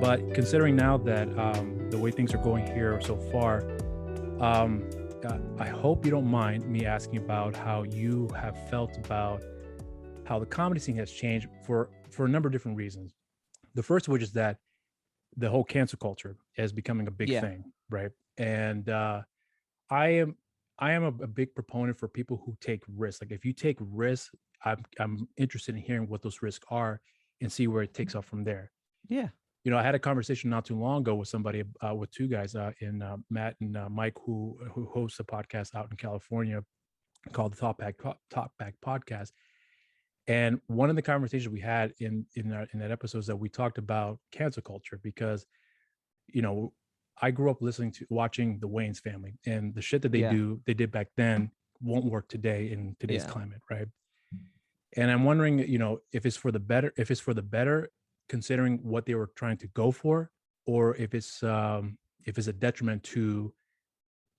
But considering now that the way things are going here so far, I hope you don't mind me asking about how you have felt about how the comedy scene has changed for a number of different reasons. The first of which is that the whole cancel culture is becoming a big Yeah. thing, right? And I am I am a big proponent for people who take risks. Like if you take risks, I'm interested in hearing what those risks are and see where it takes off from there. Yeah. I had a conversation not too long ago with somebody, with two guys, in Matt and Mike, who hosts a podcast out in California called the Top Back Podcast. And one of the conversations we had in that episode is that we talked about cancel culture because, you know, I grew up watching the Wayans family, and the shit that Yeah. they did back then won't work today in today's Yeah. climate, right? And I'm wondering, if it's for the better, considering what they were trying to go for, or if it's a detriment to,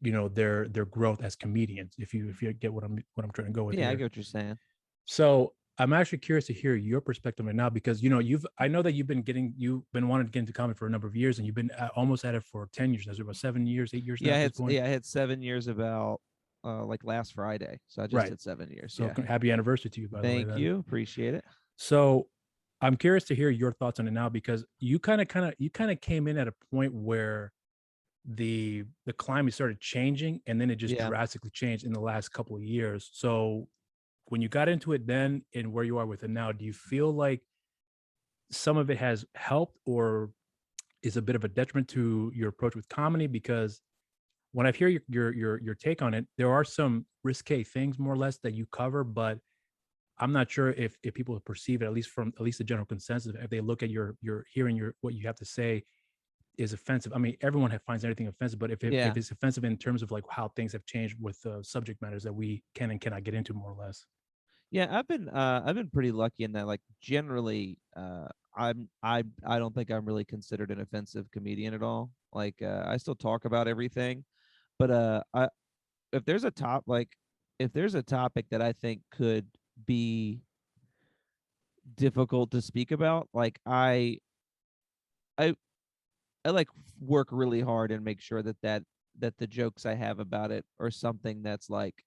their growth as comedians. If you get what I'm trying to go with Yeah. I here. get what you're saying. So I'm actually curious to hear your perspective right now because I know that you've been wanting to get into comedy for a number of years, and you've been almost at it for 10 years now. Is it about 7 years, 8 years now Yeah. at this point? I had 7 years about like last Friday. So I just Right. hit 7 years. So Yeah. happy anniversary to you, by the way. Thank Then. you. Appreciate it. So I'm curious to hear your thoughts on it now because you kind of came in at a point where the climate started changing, and then it just Yeah. drastically changed in the last couple of years. So when you got into it then and where you are with it now, do you feel like some of it has helped or is a bit of a detriment to your approach with comedy? Because when I hear your take on it, there are some risque things more or less that you cover, but I'm not sure if people perceive it, at least the general consensus, if they look at your hearing what you have to say is offensive. I mean, everyone finds anything offensive, but if Yeah. it's offensive in terms of like how things have changed with subject matters that we can and cannot get into, more or less. Yeah, I've been pretty lucky in that like generally I don't think I'm really considered an offensive comedian at all. Like I still talk about everything, but I if there's a top like if there's a topic that I think could be difficult to speak about, like I I like work really hard and make sure that the jokes I have about it are something that's like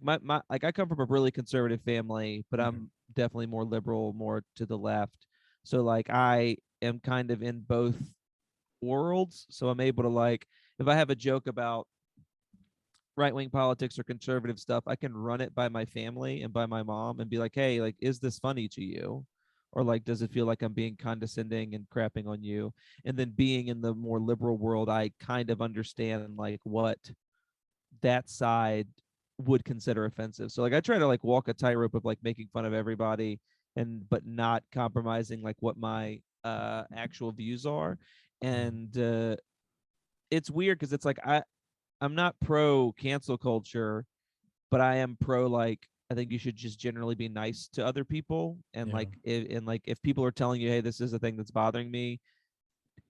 my like I come from a really conservative family, but Okay. I'm definitely more liberal, more to the left. So like I am kind of in both worlds. So I'm able to like if I have a joke about right wing politics or conservative stuff, I can run it by my family and by my mom and be like, hey, like, is this funny to you? Or like, does it feel like I'm being condescending and crapping on you? And then being in the more liberal world, I kind of understand like what that side would consider offensive. So like I try to like walk a tightrope of like making fun of everybody and but not compromising like what my actual views are. And it's weird because it's like I'm not pro cancel culture, but I am pro like I think you should just generally be nice to other people and Yeah. like if people are telling you, hey, this is a thing that's bothering me,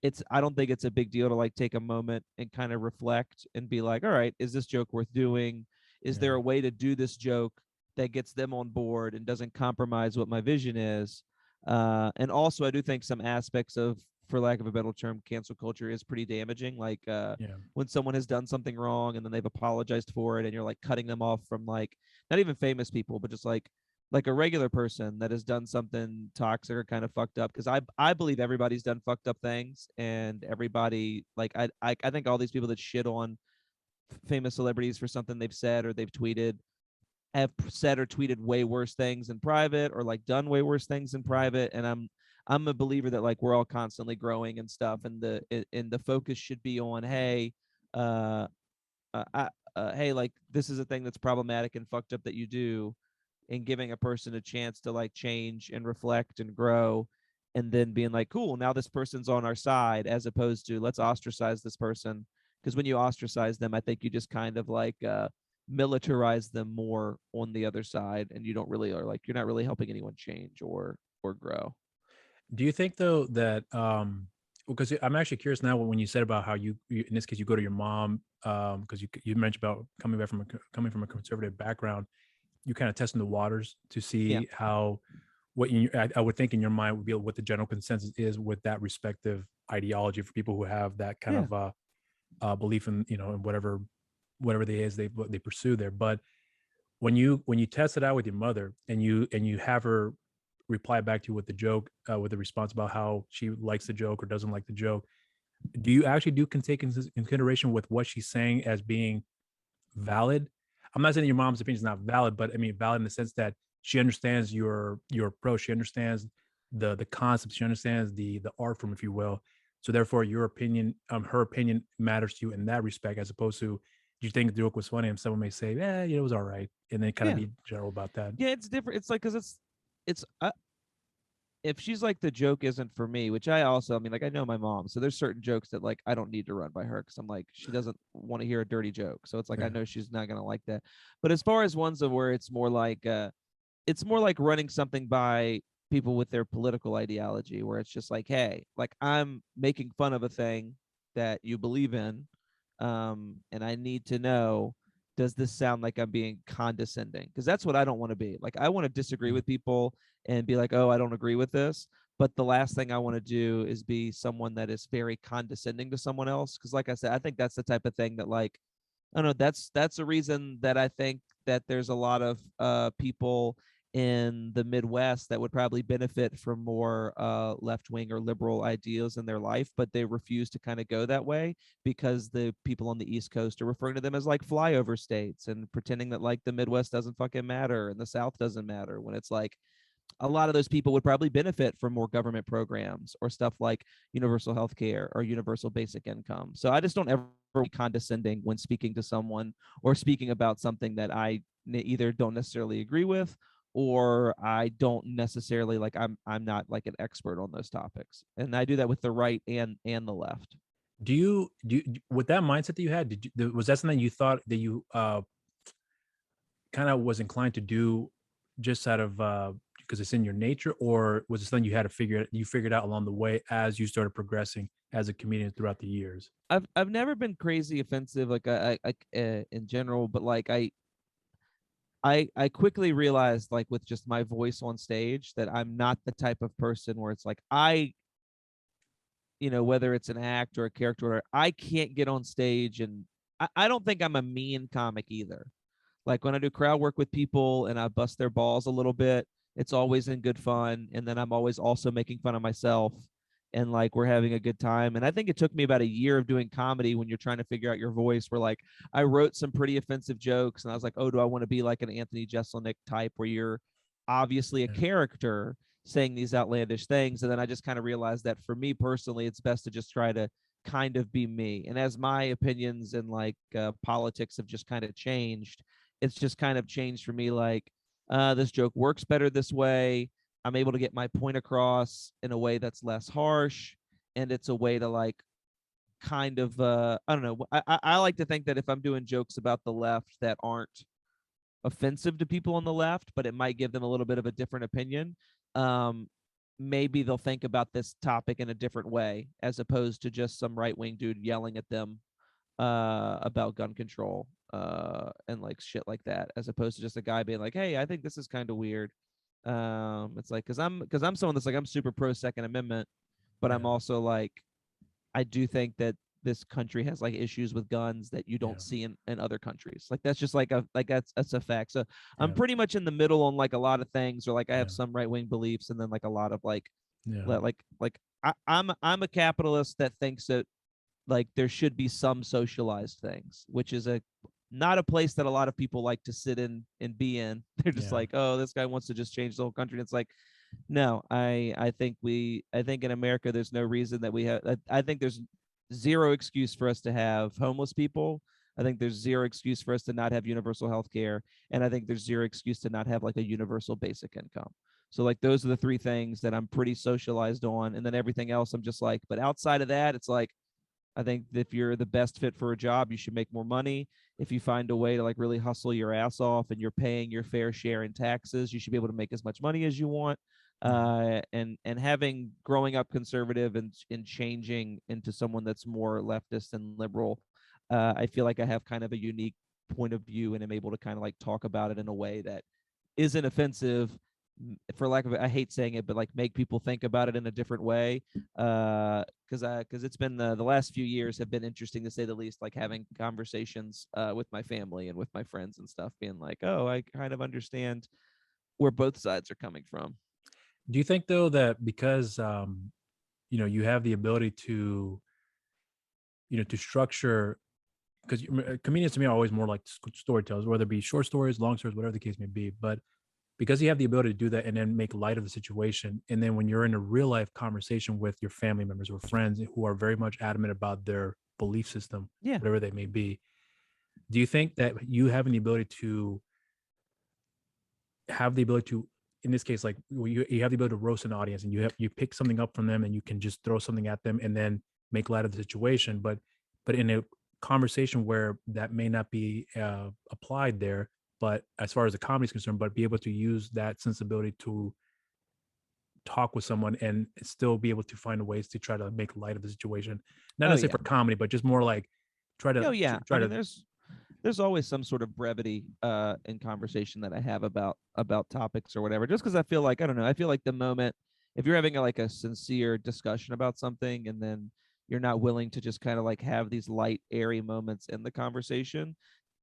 it's I don't think it's a big deal to like take a moment and kind of reflect and be like, all right, is this joke worth doing? Is Yeah. there a way to do this joke that gets them on board and doesn't compromise what my vision is? And also, I do think some aspects of, for lack of a better term, cancel culture is pretty damaging. Like Yeah. when someone has done something wrong and then they've apologized for it, and you're like cutting them off from like not even famous people, but just like a regular person that has done something toxic or kind of fucked up, because I believe everybody's done fucked up things, and everybody like I think all these people that shit on famous celebrities for something they've said or they've tweeted have said or tweeted way worse things in private or like done way worse things in Yeah. private. And I'm a believer that like we're all constantly growing and stuff, and the focus should be on hey uh hey, like this is a thing that's problematic and fucked up that you do, and giving a person a chance to like change and reflect and grow, and then being like, cool, now this person's on our side, as opposed to let's ostracize this person. Because when you ostracize them, I think you just kind of like militarize them more on the other side, and you don't really are like you're not really helping anyone change or grow. Do you think though that because I'm actually curious now when you said about how you in this case you go to your mom because you mentioned about coming from a conservative background, you kind of testing the waters to Yeah. see how what I would think in your mind would be what the general consensus is with that respective ideology for people who have that kind Yeah. of belief in, in whatever they is they pursue there. But when you test it out with your mother and you have her reply back to you with the joke, with the response about how she likes the joke or doesn't like the joke, do you actually take into consideration with what she's saying as being valid? I'm not saying your mom's opinion is not valid, but I mean valid in the sense that she understands your approach. She understands the concept. She understands the art form, if you will. So therefore, your opinion, her opinion matters to you in that respect, as opposed to you think the joke was funny, and someone may say, "Yeah, it was all right," and then kind of Yeah. be general about that. Yeah, it's different. It's like because it's if she's like the joke isn't for me, which I mean, like I know my mom, so there's certain jokes that like I don't need to run by her because I'm like she doesn't want to hear a dirty joke, so it's like I Yeah. know she's not gonna like that. But as far as ones of where it's more like running something by people with their political ideology, where it's just like, hey, like I'm making fun of a thing that you believe in, and I need to know, does this sound like I'm being condescending? Because that's what I don't want to be. Like I want to disagree Mm. with people and be like, oh, I don't agree with this. But the last thing I want to do is be someone that is very condescending to someone else. Because like I said, I think that's the type of thing that like I don't know. That's a reason that I think that there's a lot of people in the Midwest that would probably benefit from more left wing or liberal ideas in their life, but they refuse to kind of go that way because the people on the East Coast are referring to them as like flyover states and pretending that like the Midwest doesn't fucking matter and the South doesn't matter, when it's like a lot of those people would probably benefit from more government programs or stuff like universal health care or universal basic income. So I just don't ever be condescending when speaking to someone or speaking about something that I either don't necessarily agree with or I don't necessarily like I'm not like an expert on those topics. And I do that with the right and the left. With that mindset that you had, was that something you thought that you kind of was inclined to do just out of because it's in your nature, or was it something you figured out along the way as you started progressing as a comedian throughout the years? I've never been crazy offensive like in general, but like I quickly realized like with just my voice on stage that I'm not the type of person where it's like whether it's an act or a character, I can't get on stage and I don't think I'm a mean comic either. Like when I do crowd work with people and I bust their balls a little bit, it's always in good fun. And then I'm always also making fun of myself and like we're having a good time. And I think it took me about a year of doing comedy when you're trying to figure out your voice, where like I wrote some pretty offensive jokes and I was like, oh, do I want to be like an Anthony Jeselnik type where you're obviously a Yeah. character saying these outlandish things? And then I just kind of realized that for me personally, it's best to just try to kind of be me. And as my opinions and like politics have just kind of changed, it's just kind of changed for me. Like, this joke works better this way. I'm able to get my point across in a way that's less harsh, and it's a way to like kind of I don't know. I like to think that if I'm doing jokes about the left that aren't offensive to people on the left, but it might give them a little bit of a different opinion. Um, Maybe they'll think about this topic in a different way, as opposed to just some right wing dude yelling at them about gun control and like shit like that, as opposed to just a guy being like, "Hey, I think this is kind of weird." It's like because I'm someone that's like I'm super pro Second Amendment, but I'm Yeah. also like I do think that this country has like issues with guns that you don't Yeah. see in other countries. Like that's just like a like that's a fact. So I'm Yeah. pretty much in the middle on like a lot of things, or like I Yeah. have some right wing beliefs and then like a lot of like Yeah. I'm a capitalist that thinks that like there should be some socialized things, which is a not a place that a lot of people like to sit in and be in. They're just Yeah. like, oh, this guy wants to just change the whole country. And it's like, no, I think in America there's no reason that we have. I think there's zero excuse for us to have homeless people. I think there's zero excuse for us to not have universal health care, and I think there's zero excuse to not have like a universal basic income. So like those are the three things that I'm pretty socialized on, and then everything else I'm just like. But outside of that, it's like I think if you're the best fit for a job, you should make more money. If you find a way to like really hustle your ass off and you're paying your fair share in taxes, you should be able to make as much money as you want. Yeah. And having growing up conservative and changing into someone that's more leftist and liberal, I feel like I have kind of a unique point of view and am able to kind of like talk about it in a way that isn't offensive for lack of it, I hate saying it, but like make people think about it in a different way. Because it's been the last few years have been interesting to say the least. Like having conversations with my family and with my friends and stuff, being like, oh, I kind of understand where both sides are coming from. Do you think though that because you have the ability to to structure, because comedians to me are always more like storytellers, whether it be short stories, long stories, whatever the case may be. But because you have the ability to do that and then make light of the situation, and then when you're in a real life conversation with your family members or friends who are very much adamant about their belief system, Yeah. whatever they may be, do you think that you having the ability to in this case, like you have the ability to roast an audience, and you pick something up from them and you can just throw something at them and then make light of the situation, but in a conversation where that may not be applied there, but as far as the comedy is concerned, but be able to use that sensibility to talk with someone and still be able to find ways to try to make light of the situation, not Oh necessarily yeah. for comedy, but just more like try to Oh yeah. try I mean, to there's always some sort of brevity in conversation that I have about topics or whatever. Just because I feel like, I don't know, I feel like the moment, if you're having like a sincere discussion about something and then you're not willing to just kind of like have these light, airy moments in the conversation,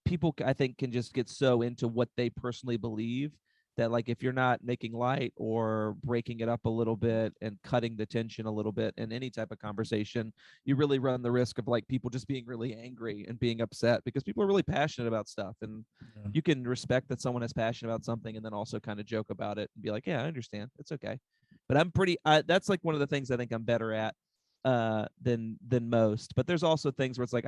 people I think can just get so into what they personally believe that like if you're not making light or breaking it up a little bit and cutting the tension a little bit in any type of conversation, you really run the risk of like people just being really angry and being upset because people are really passionate about stuff. And yeah. you can respect that someone is passionate about something and then also kind of joke about it and be like, yeah, I understand, it's okay. But I'm pretty that's like one of the things I think I'm better at than most. But there's also things where it's like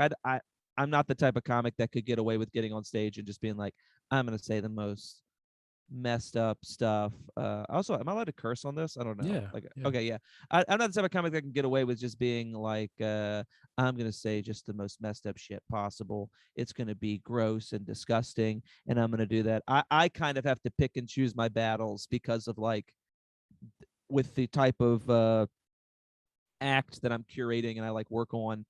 I'm not the type of comic that could get away with getting on stage and just being like, I'm gonna say the most messed up stuff. Also, am I allowed to curse on this? I don't know. Yeah, Like, yeah. okay, yeah. I'm not the type of comic that can get away with just being like, I'm gonna say just the most messed up shit possible. It's gonna be gross and disgusting, and I'm gonna do that. I kind of have to pick and choose my battles because of like with the type of act that I'm curating and I like work on.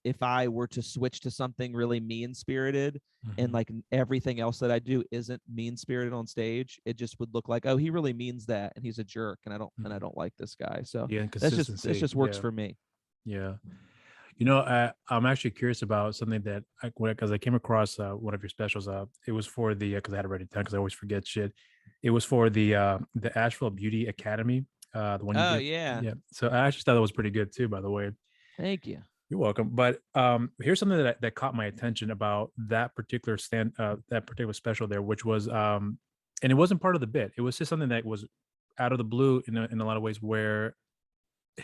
If I were to switch to something really mean spirited and Mhm. like everything else that I do isn't mean spirited on stage, it just would look like, oh, he really means that and he's a jerk and I Mhm. don't like this guy. So The that's inconsistency. just works Yeah, for me. yeah. I'm actually curious about something that because I came across one of your specials. It was for the because I had it ready down because I always forget shit. It was for the Asheville Beauty Academy, the one you Oh did. yeah. Yeah. So I actually thought that was pretty good too. By the way, Thank you. you're welcome. But here's something that caught my attention about that particular special there, which was and it wasn't part of the bit. It was just something that was out of the blue in a lot of ways, where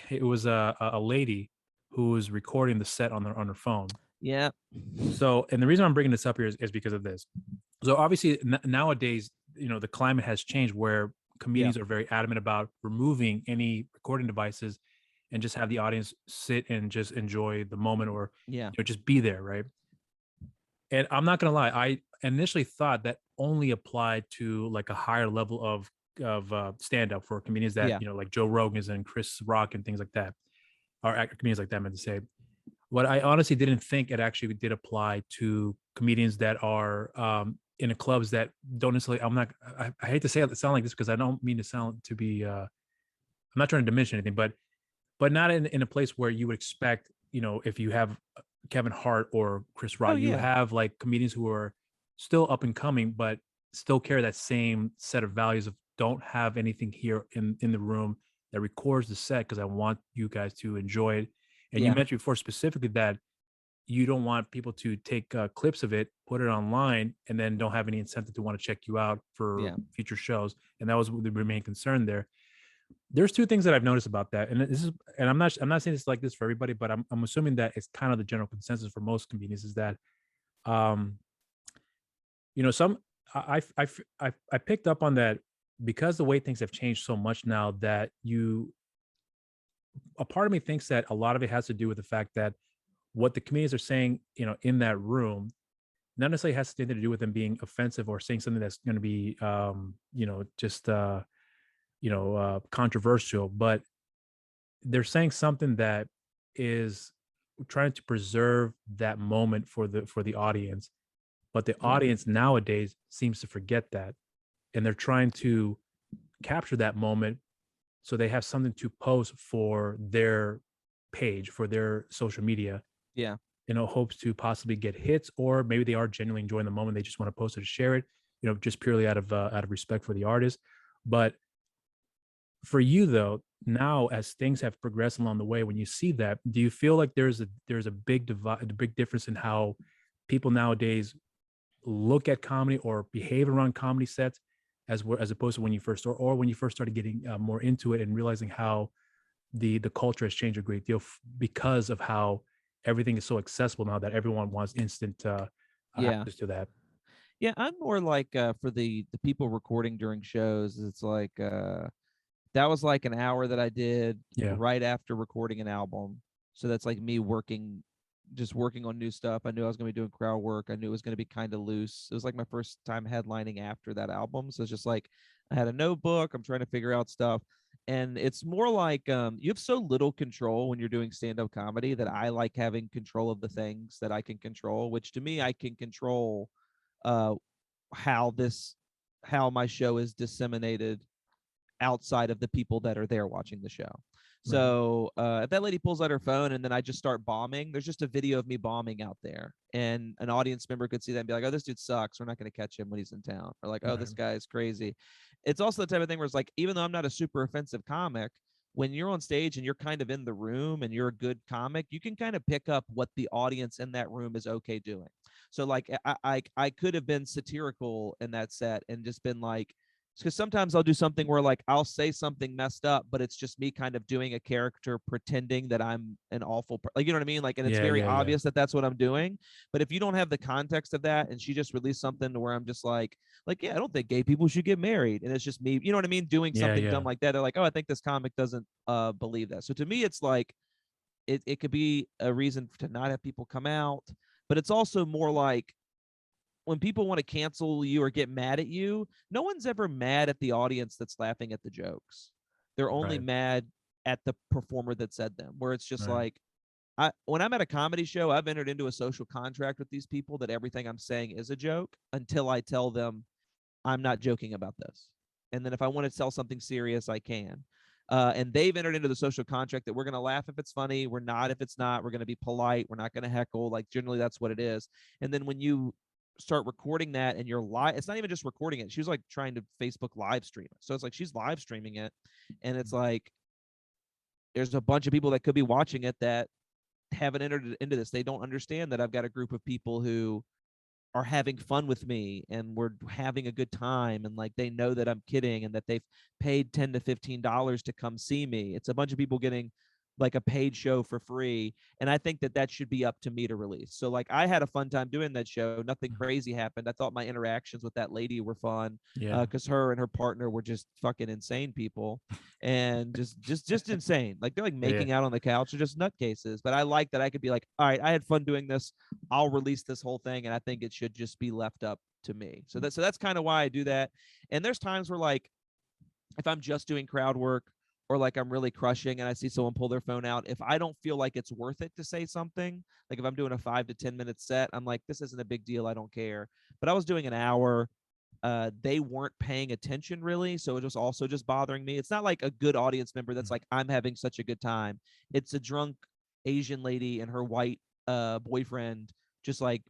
it was a lady who was recording the set on her phone. Yeah. So, and the reason I'm bringing this up here is because of this. So, obviously, nowadays, the climate has changed where Yeah. comedians are very adamant about removing any recording devices and just have the audience sit and just enjoy the moment, or Yeah. just be there, right? And I'm not gonna lie, I initially thought that only applied to like a higher level of stand up for comedians that Yeah. like Joe Rogan's and Chris Rock and things like that, or comedians like that, I meant to say. What I honestly didn't think it actually did apply to comedians that are in the clubs that don't necessarily. I hate to say it sound like this because I don't mean to sound to be. I'm not trying to diminish anything, but not in a place where you would expect. If you have Kevin Hart or Chris Oh Rock, you yeah. have like comedians who are still up and coming, but still carry that same set of values of don't have anything here in the room that records the set because I want you guys to enjoy it. And you Yeah. mentioned before specifically that you don't want people to take clips of it, put it online, and then don't have any incentive to want to check you out for Yeah. future shows. And that was the main concern there. There's two things that I've noticed about that, and this is, and I'm not saying it's like this for everybody, but I'm assuming that it's kind of the general consensus for most comedians is that, um, some I picked up on that because the way things have changed so much now that a part of me thinks that a lot of it has to do with the fact that what the comedians are saying, in that room, not necessarily has anything to do with them being offensive or saying something that's going to be, just, controversial, but they're saying something that is trying to preserve that moment for the audience. But the Yeah. audience nowadays seems to forget that, and they're trying to capture that moment so they have something to post for their page, for their social media, Yeah. hopes to possibly get hits, or maybe they are genuinely enjoying the moment. They just want to post it to share it, just purely out of respect for the artist. But for you though, now as things have progressed along the way, when you see that, do you feel like there's a big divide, a big difference in how people nowadays look at comedy or behave around comedy sets as opposed to when you first or when you first started getting more into it and realizing how the culture has changed a great deal because of how everything is so accessible now that everyone wants instant Yeah. access to that. Yeah, I'm more like for the people recording during shows, it's like that was like an hour that I did Yeah. right after recording an album. So that's like me working, just working on new stuff. I knew I was going to be doing crowd work. I knew it was going to be kind of loose. It was like my first time headlining after that album. So it's just like I had a notebook. I'm trying to figure out stuff. And it's more like you have so little control when you're doing stand up comedy that I like having control of the things that I can control, which to me, I can control uh, how how my show is disseminated outside of the people that are there watching the show. Right. So if that lady pulls out her phone and then I just start bombing, there's just a video of me bombing out there, and an audience member could see that and be like, "Oh, this dude sucks. We're not going to catch him when he's in town." Or like, "Oh, Right. this guy is crazy." It's also the type of thing where it's like, even though I'm not a super offensive comic, when you're on stage and you're kind of in the room and you're a good comic, you can kind of pick up what the audience in that room is okay doing. So like I could have been satirical in that set and just been like, because sometimes I'll do something where like I'll say something messed up, but it's just me kind of doing a character pretending that I'm an awful, like, you know what I mean? Like, and it's Yeah. very Yeah. Yeah. obvious that that's what I'm doing. But if you don't have the context of that, and she just released something to where I'm just like, yeah, I don't think gay people should get married, and it's just me, you know what I mean, doing Yeah. something Yeah. dumb like that. They're like, oh, I think this comic doesn't believe that. So to me, it's like it could be a reason to not have people come out, but it's also more like when people want to cancel you or get mad at you, no one's ever mad at the audience that's laughing at the jokes. They're only Right. mad at the performer that said them, where it's just Right. like, when I'm at a comedy show, I've entered into a social contract with these people that everything I'm saying is a joke until I tell them I'm not joking about this. And then if I want to tell something serious, I can. And they've entered into the social contract that we're going to laugh if it's funny. We're not if it's not. We're going to be polite. We're not going to heckle. Like, generally, that's what it is. And then when you start recording that and you're live, it's not even just recording it. She was like trying to Facebook live stream it. So it's like she's live streaming it. And it's like there's a bunch of people that could be watching it that haven't entered into this. They don't understand that I've got a group of people who are having fun with me and we're having a good time, and like they know that I'm kidding and that they've paid $10 to $15 to come see me. It's a bunch of people getting like a paid show for free, and I think that that should be up to me to release. So like I had a fun time doing that show. Nothing Mhm. crazy happened. I thought my interactions with that lady were fun Yeah. because her and her partner were just fucking insane people, and just insane. Like they're like Yeah. making out on the couch. They're just nutcases. But I like that I could be like, all right, I had fun doing this. I'll release this whole thing, and I think it should just be left up to me. So that's kind of why I do that. And there's times where like if I'm just doing crowd work or like I'm really crushing and I see someone pull their phone out, if I don't feel like it's worth it to say something, like if I'm doing a 5 to 10 minute set, I'm like, this isn't a big deal. I don't care. But I was doing an hour. They weren't paying attention really. So it was also just bothering me. It's not like a good audience member that's Mhm. like, I'm having such a good time. It's a drunk Asian lady and her white boyfriend just like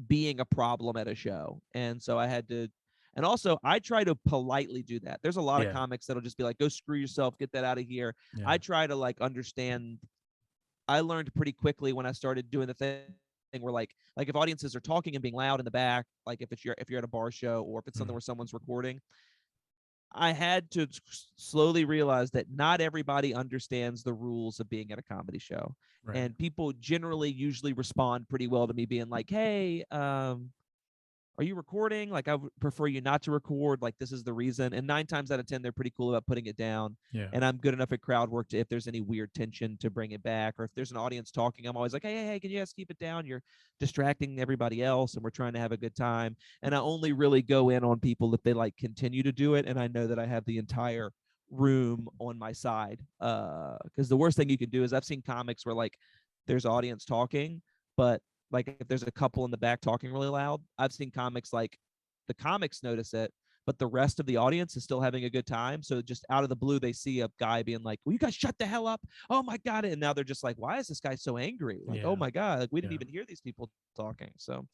being a problem at a show. And so I had to, and also I try to politely do that. There's a lot of Yeah. comics that'll just be like, go screw yourself, get that out of here. I Yeah. try to like understand. I learned pretty quickly when I started doing the thing where like if audiences are talking and being loud in the back, like if you're at a bar show or if it's something Mhm. where someone's recording, I had to slowly realize that not everybody understands the rules of being at a comedy show. Right. And people generally usually respond pretty well to me being like, hey, are you recording? Like, I would prefer you not to record. Like, this is the reason. And 9 times out of 10, they're pretty cool about putting it down. Yeah. And I'm good enough at crowd work to, if there's any weird tension, to bring it back. Or if there's an audience talking, I'm always like, hey, can you guys keep it down? You're distracting everybody else, and we're trying to have a good time. And I only really go in on people if they like continue to do it, and I know that I have the entire room on my side. Because the worst thing you can do is I've seen comics where like there's audience talking, but like if there's a couple in the back talking really loud, I've seen comics like the comics notice it, but the rest of the audience is still having a good time. So just out of the blue, they see a guy being like, "Will you guys shut the hell up? Oh my God." And now they're just like, "Why is this guy so angry? Like, oh my God, like we didn't even hear these people talking." So,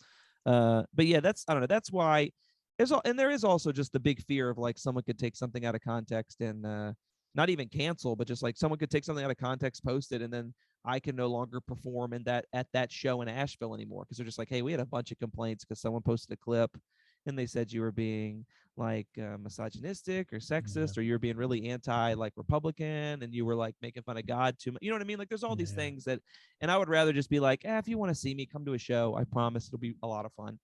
but yeah, I don't know. That's why there is also just the big fear of like someone could take something out of context and not even cancel, but just like someone could take something out of context, post it, and then I can no longer perform at that show in Asheville anymore because they're just like, "Hey, we had a bunch of complaints because someone posted a clip and they said you were being like misogynistic or sexist, or you were being really anti like Republican, and you were like making fun of God too much." You know what I mean? Like there's all these things and I would rather just be like, if you want to see me, come to a show. I promise it'll be a lot of fun,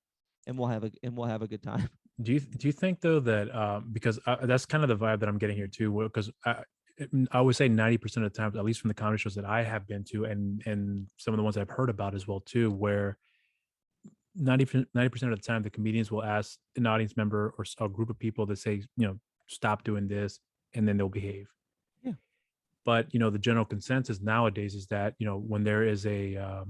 and we'll have a good time. Do you think though that because that's kind of the vibe that I'm getting here too? Because I would say 90% of the time, at least from the comedy shows that I have been to, and some of the ones I've heard about as well too, where 90% of the time the comedians will ask an audience member or a group of people to say, stop doing this, and then they'll behave. Yeah. But the general consensus nowadays is that when there is a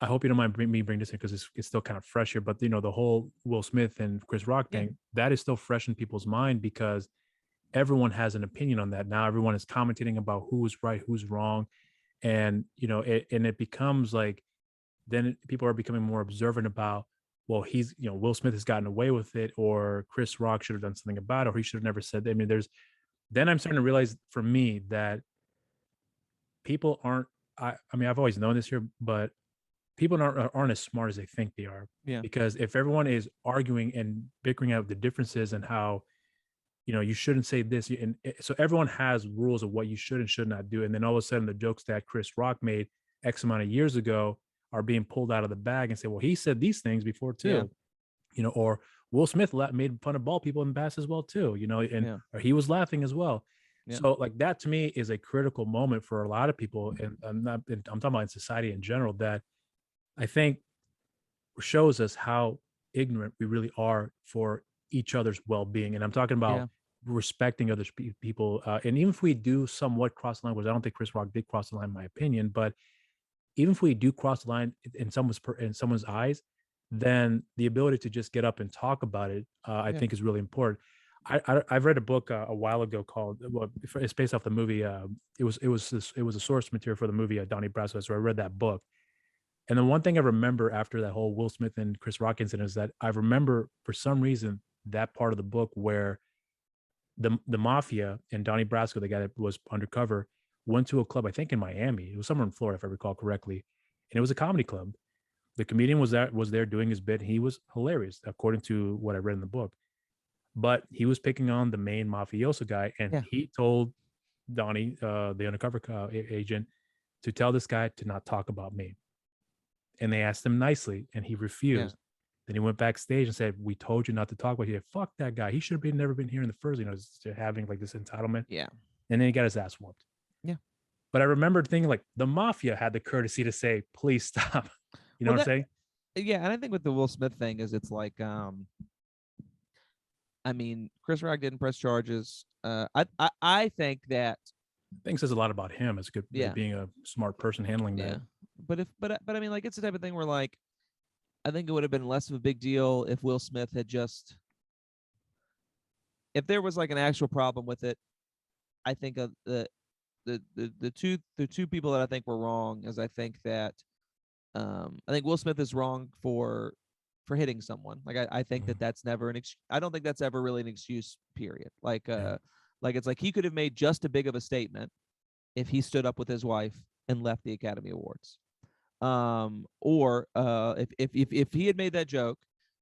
I hope you don't mind me bring this in because it's still kind of fresh here. But the whole Will Smith and Chris Rock thing, that is still fresh in people's mind because everyone has an opinion on that now. Everyone is commenting about who's right, who's wrong, and it becomes like then people are becoming more observant about, well, he's Will Smith has gotten away with it, or Chris Rock should have done something about it, or he should have never said that. I mean, then I'm starting to realize for me that people aren't. I mean, I've always known this here, but people aren't as smart as they think they are. Yeah. Because if everyone is arguing and bickering out the differences and how, you shouldn't say this, and so everyone has rules of what you should and should not do, and then all of a sudden the jokes that Chris Rock made X amount of years ago are being pulled out of the bag and say, well, he said these things before too, or Will Smith made fun of bald people in the past as well too, or he was laughing as well. Yeah. So like that to me is a critical moment for a lot of people, and I'm talking about in society in general, that I think shows us how ignorant we really are for each other's well-being. And I'm talking about respecting other people. And even if we do somewhat cross the line, which I don't think Chris Rock did cross the line, in my opinion, but even if we do cross the line in someone's eyes, then the ability to just get up and talk about it, I think is really important. I've read a book a while ago called, it's based off the movie. It was a source material for the movie Donnie Brasco. So I read that book. And the one thing I remember after that whole Will Smith and Chris Rock incident is that I remember for some reason that part of the book where the mafia and Donnie Brasco, the guy that was undercover, went to a club, I think in Miami. It was somewhere in Florida, if I recall correctly. And it was a comedy club. The comedian was there doing his bit. He was hilarious, according to what I read in the book. But he was picking on the main mafioso guy, and he told Donnie, the undercover agent, to tell this guy to not talk about me. And they asked him nicely, and he refused. Then he went backstage and said, "We told you not to talk about you." Fuck that guy. He should have never been here in the first. Having like this entitlement. Yeah. And then he got his ass whooped. Yeah. But I remember thinking like the mafia had the courtesy to say, "Please stop." You know what I'm saying? Yeah, and I think with the Will Smith thing is it's like, I mean, Chris Rock didn't press charges. I think that says a lot about him as good being a smart person handling that. But I mean, like, it's the type of thing where like I think it would have been less of a big deal if Will Smith had just, if there was like an actual problem with it. I think the two people that I think were wrong is I think Will Smith is wrong for hitting someone. Like I think that's never I don't think that's ever really an excuse, period. Like it's like he could have made just as big of a statement if he stood up with his wife and left the Academy Awards. Or if he had made that joke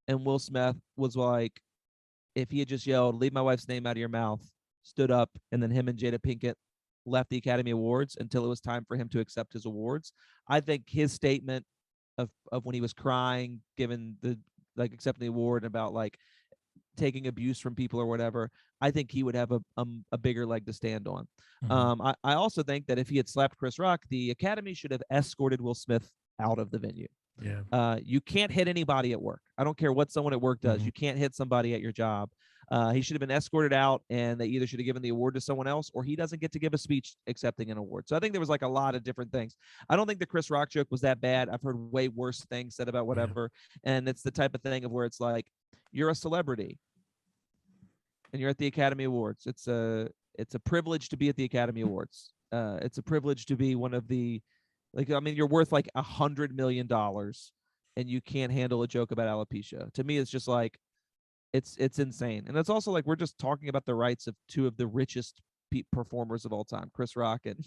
and Will Smith was like, if he had just yelled, "Leave my wife's name out of your mouth," stood up, and then him and Jada Pinkett left the Academy Awards until it was time for him to accept his awards, I think his statement of when he was crying, given accepting the award, about like taking abuse from people or whatever, I think he would have a bigger leg to stand on. I also think that if he had slapped Chris Rock, the Academy should have escorted Will Smith out of the venue. Yeah. You can't hit anybody at work. I don't care what someone at work does. You can't hit somebody at your job. He should have been escorted out, and they either should have given the award to someone else, or he doesn't get to give a speech accepting an award. So I think there was like a lot of different things. I don't think the Chris Rock joke was that bad. I've heard way worse things said about whatever. And it's the type of thing of where it's like, you're a celebrity and you're at the Academy Awards. It's a privilege to be at the Academy Awards. It's a privilege to be one of the, like, I mean, you're worth like $100 million and you can't handle a joke about alopecia. To me, it's just like, it's insane. And it's also like, we're just talking about the rights of two of the richest performers of all time, Chris Rock and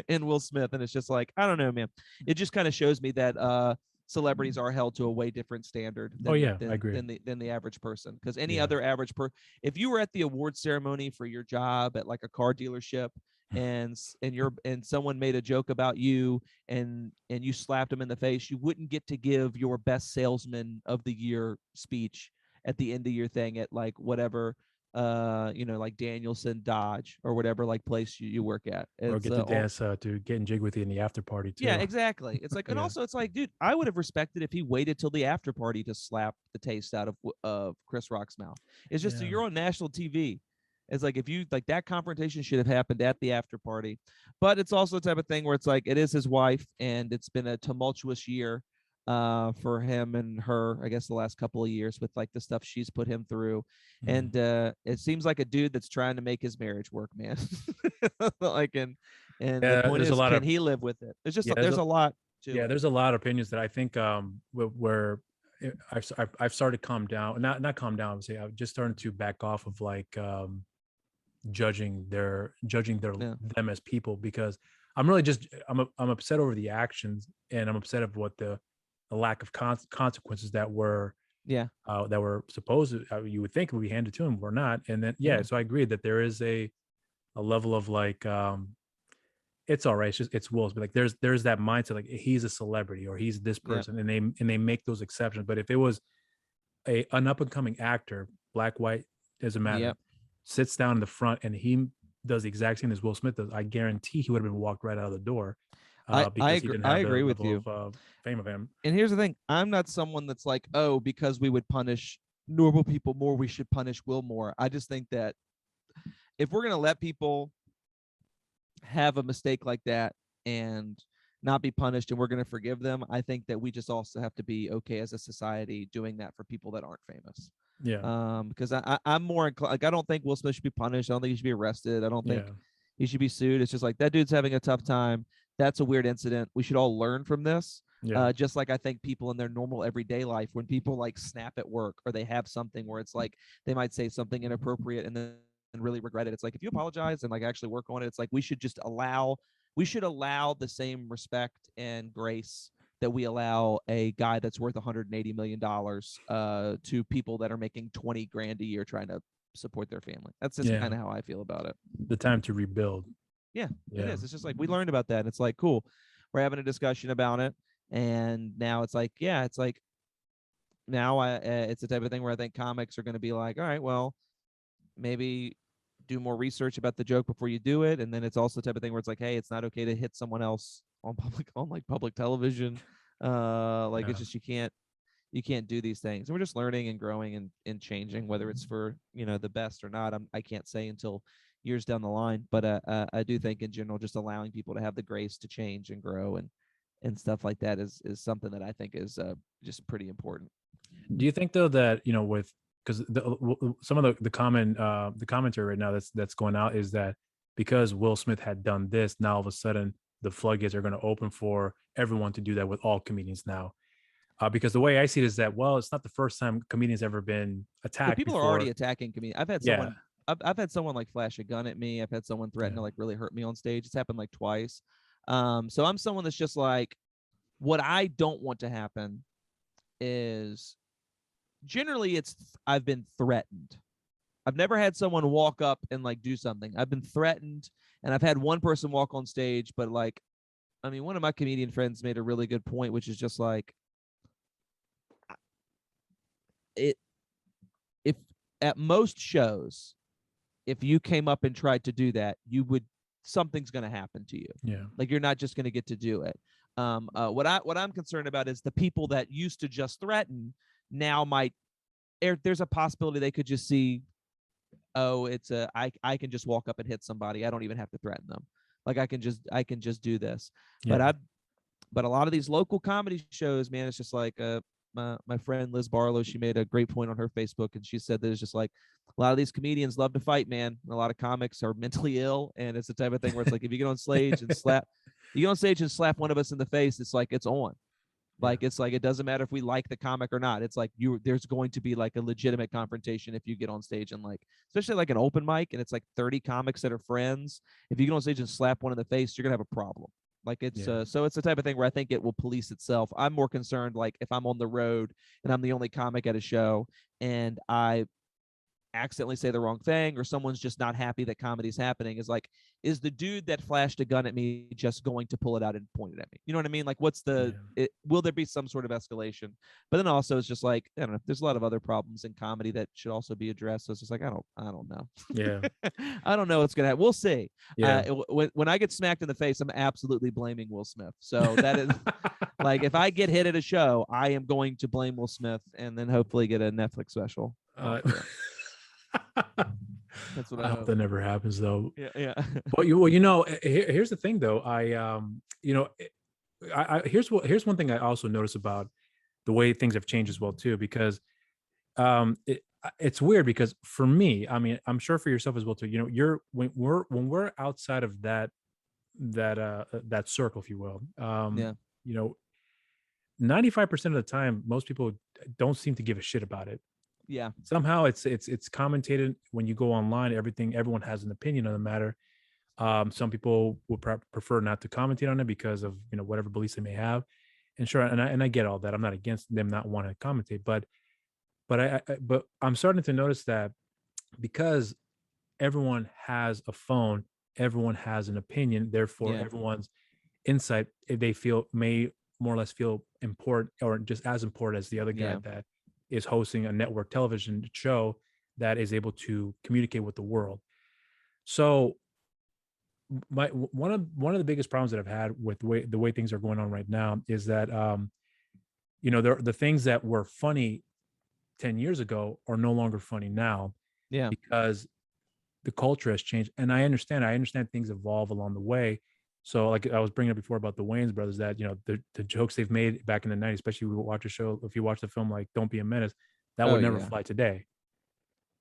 and Will Smith. And it's just like, I don't know, man. It just kind of shows me that celebrities are held to a way different standard than, I agree. than the average person. Because any Yeah. other average if you were at the award ceremony for your job at like a car dealership and someone made a joke about you and you slapped them in the face, you wouldn't get to give your best salesman of the year speech at the end of your thing at like whatever like Danielson Dodge or whatever like place you work at. Or It's get to dance to Getting Jig With You in the after party too. yeah, exactly. It's like, and Yeah. also it's like, dude, I would have respected if he waited till the after party to slap the taste out of Chris Rock's mouth. It's just, Yeah. you're on national TV. It's like, if you like, that confrontation should have happened at the after party. But it's also the type of thing where it's like, it is his wife and it's been a tumultuous year for him and her, I guess the last couple of years with like the stuff she's put him through. And it seems like a dude that's trying to make his marriage work, man. Like, and the point is, can he live with it? It's just, there's a lot to it. There's a lot of opinions that I think where I've started to calm down, not calm down, I would say I've just started to back off of like judging them as people, because I'm really just I'm upset over the actions, and I'm upset of what the lack of consequences that were that were supposed to, you would think would be handed to him, were not. And then so I agree that there is a level of like it's all right, it's Will's, but like there's that mindset like he's a celebrity or he's this person, and they make those exceptions. But if it was an up and coming actor, black, white, doesn't matter, sits down in the front and he does the exact same as Will Smith does, I guarantee he would have been walked right out of the door. Because he didn't have the level of fame of him. And here's the thing, I'm not someone that's like, oh, because we would punish normal people more, we should punish Will more. I just think that if we're gonna let people have a mistake like that and not be punished and we're going to forgive them, I think that we just also have to be okay as a society doing that for people that aren't famous. Because I'm more like, I don't think Will Smith should be punished. I don't think he should be arrested. I don't think he should be sued. It's just like, that dude's having a tough time. That's a weird incident. We should all learn from this. Just like I think people in their normal everyday life, when people like snap at work or they have something where it's like they might say something inappropriate and then really regret it. It's like, if you apologize and like actually work on it, it's like we should allow the same respect and grace that we allow a guy that's worth $180 million to people that are making 20 grand a year trying to support their family. That's just kind of how I feel about it. The time to rebuild. It is. It's just like, we learned about that. It's like, cool, we're having a discussion about it, and now it's like, it's like, now it's the type of thing where I think comics are going to be like, all right, well, maybe do more research about the joke before you do it. And then it's also the type of thing where it's like, hey, it's not okay to hit someone else on public television. It's just, you can't do these things. And we're just learning and growing and changing, whether it's for, the best or not. I can't say until years down the line, but I do think in general, just allowing people to have the grace to change and grow and stuff like that is something that I think is just pretty important. Do you think though that, with, because some of the commentary right now that's going out is that because Will Smith had done this, now all of a sudden the floodgates are going to open for everyone to do that with all comedians now. Because the way I see it is that, well, it's not the first time comedians ever been attacked. People before. Are already attacking comedians. I've had someone, I've had someone like flash a gun at me. I've had someone threaten to like really hurt me on stage. It's happened like twice. So I'm someone that's just like, what I don't want to happen is, generally I've been threatened. I've never had someone walk up and like do something. I've been threatened, and I've had one person walk on stage, but like, I mean, one of my comedian friends made a really good point, which is just like, if at most shows, if you came up and tried to do that, something's going to happen to you. Like, you're not just going to get to do it. What I'm concerned about is the people that used to just threaten now there's a possibility they could just see, oh, I can just walk up and hit somebody. I don't even have to threaten them. Like, I can just do this. But a lot of these local comedy shows, man, it's just like, my friend Liz Barlow, she made a great point on her Facebook, and she said that it's just like a lot of these comedians love to fight, man. And a lot of comics are mentally ill, and it's the type of thing where it's like if you get on stage and slap one of us in the face, it's like it's on. Yeah. Like it's like it doesn't matter if we like the comic or not. It's like there's going to be like a legitimate confrontation if you get on stage and like, especially like an open mic and it's like 30 comics that are friends. If you get on stage and slap one in the face, you're gonna have a problem. Like it's Yeah. so it's the type of thing where I think it will police itself. I'm more concerned like if I'm on the road and I'm the only comic at a show and I accidentally say the wrong thing or someone's just not happy that comedy's happening, is the dude that flashed a gun at me just going to pull it out and point it at me? You know what I mean? Like will there be some sort of escalation? But then also it's just like, I don't know, there's a lot of other problems in comedy that should also be addressed. So it's just like, I don't know. Yeah. I don't know what's gonna happen. We'll see. Yeah. When I get smacked in the face, I'm absolutely blaming Will Smith. So that is like, if I get hit at a show, I am going to blame Will Smith and then hopefully get a Netflix special. That's what I hope that never happens though. Yeah. But here's the thing though. Here's one thing I also notice about the way things have changed as well too, because it's weird because for me, I mean, I'm sure for yourself as well too. When we're outside of that circle, if you will, Yeah. 95% of the time, most people don't seem to give a shit about it. Yeah. Somehow it's commentated when you go online. Everyone has an opinion on the matter. Some people would prefer not to commentate on it because of whatever beliefs they may have. And sure, and I get all that. I'm not against them not wanting to commentate, but I'm starting to notice that because everyone has a phone, everyone has an opinion. Therefore, Yeah. everyone's insight, they feel, may more or less feel important, or just as important as the other guy Yeah. that is hosting a network television show that is able to communicate with the world. So one of the biggest problems that I've had with the way things are going on right now is that the things that were funny 10 years ago are no longer funny now. Yeah. Because the culture has changed. And I understand things evolve along the way. So like I was bringing up before about the Wayans brothers, that the jokes they've made back in the 90s, especially if you watch the film like Don't Be a Menace, that would never fly today.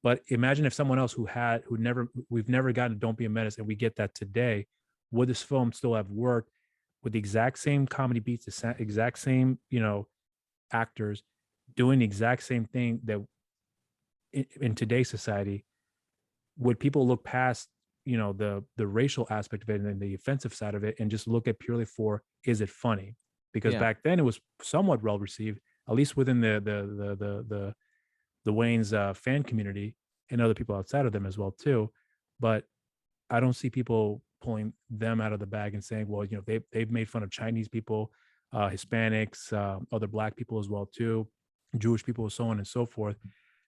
But imagine if someone else we've never gotten Don't Be a Menace, and we get that today, would this film still have worked with the exact same comedy beats, the exact same, actors doing the exact same thing that in today's society? Would people look past the racial aspect of it and the offensive side of it and just look at purely for, is it funny? Because back then it was somewhat well received, at least within the Wayne's fan community and other people outside of them as well too. But I don't see people pulling them out of the bag and saying, well, they've made fun of Chinese people, Hispanics, other Black people as well too, Jewish people, so on and so forth.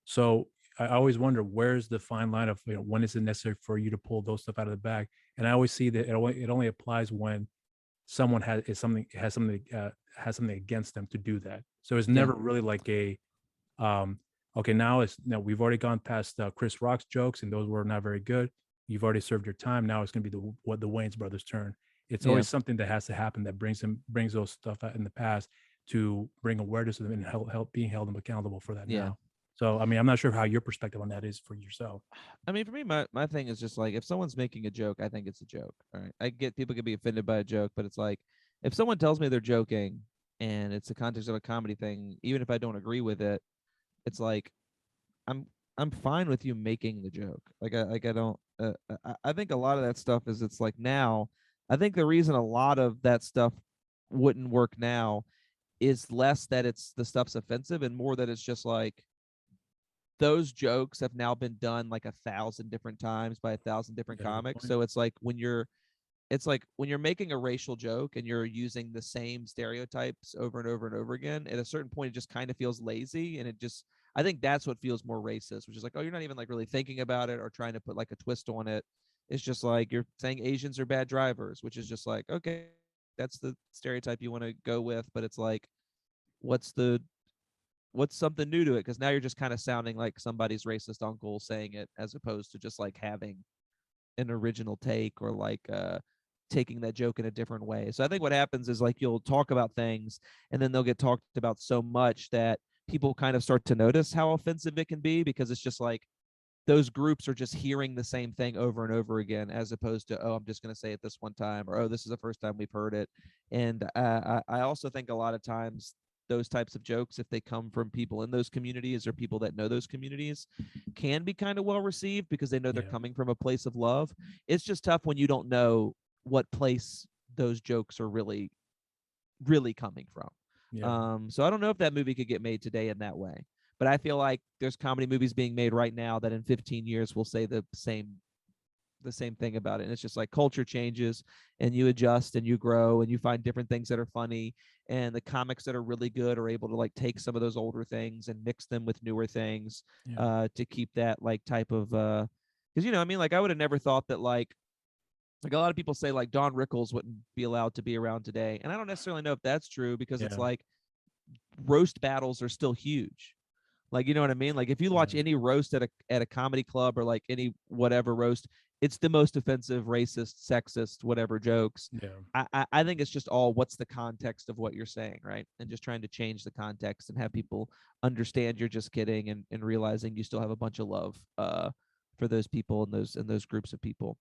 So I always wonder, where's the fine line of when is it necessary for you to pull those stuff out of the bag? And I always see that it only applies when someone has something against them to do that. So it's never really like a okay, now we've already gone past Chris Rock's jokes and those were not very good. You've already served your time. Now it's going to be the Wayans brothers' turn. It's always something that has to happen that brings those stuff out in the past to bring awareness to them and help being held accountable for that now. So, I mean, I'm not sure how your perspective on that is for yourself. I mean, for me, my thing is just like, if someone's making a joke, I think it's a joke. All right. I get people can be offended by a joke, but it's like, if someone tells me they're joking and it's the context of a comedy thing, even if I don't agree with it, it's like, I'm fine with you making the joke. I think a lot of that stuff is, it's like now, I think the reason a lot of that stuff wouldn't work now is less that it's the stuff's offensive and more that it's just like, those jokes have now been done like 1,000 different times by 1,000 different comics. So it's like when you're making a racial joke and you're using the same stereotypes over and over and over again, at a certain point it just kind of feels lazy, and I think that's what feels more racist, which is like, oh, you're not even like really thinking about it or trying to put like a twist on it. It's just like you're saying Asians are bad drivers, which is just like, okay, that's the stereotype you want to go with, but it's like, what's something new to it? Because now you're just kind of sounding like somebody's racist uncle saying it, as opposed to just like having an original take or like taking that joke in a different way. So I think what happens is like you'll talk about things and then they'll get talked about so much that people kind of start to notice how offensive it can be, because it's just like those groups are just hearing the same thing over and over again, as opposed to, oh, I'm just going to say it this one time, or, oh, this is the first time we've heard it. And I also think a lot of times those types of jokes, if they come from people in those communities or people that know those communities, can be kind of well received because they know they're coming from a place of love. It's just tough when you don't know what place those jokes are really coming from. So I don't know if that movie could get made today in that way, but I feel like there's comedy movies being made right now that in 15 years will say the same thing about it. And it's just like culture changes and you adjust and you grow and you find different things that are funny, and the comics that are really good are able to like take some of those older things and mix them with newer things to keep that like type of because I mean, like I would have never thought that like a lot of people say like Don Rickles wouldn't be allowed to be around today, and I don't necessarily know if that's true, because it's like roast battles are still huge. Like, you know what I mean? Like if you watch any roast at a comedy club or like any whatever roast, it's the most offensive, racist, sexist, whatever jokes. I think it's just all what's the context of what you're saying, right? And just trying to change the context and have people understand you're just kidding, and realizing you still have a bunch of love for those people and those groups of people.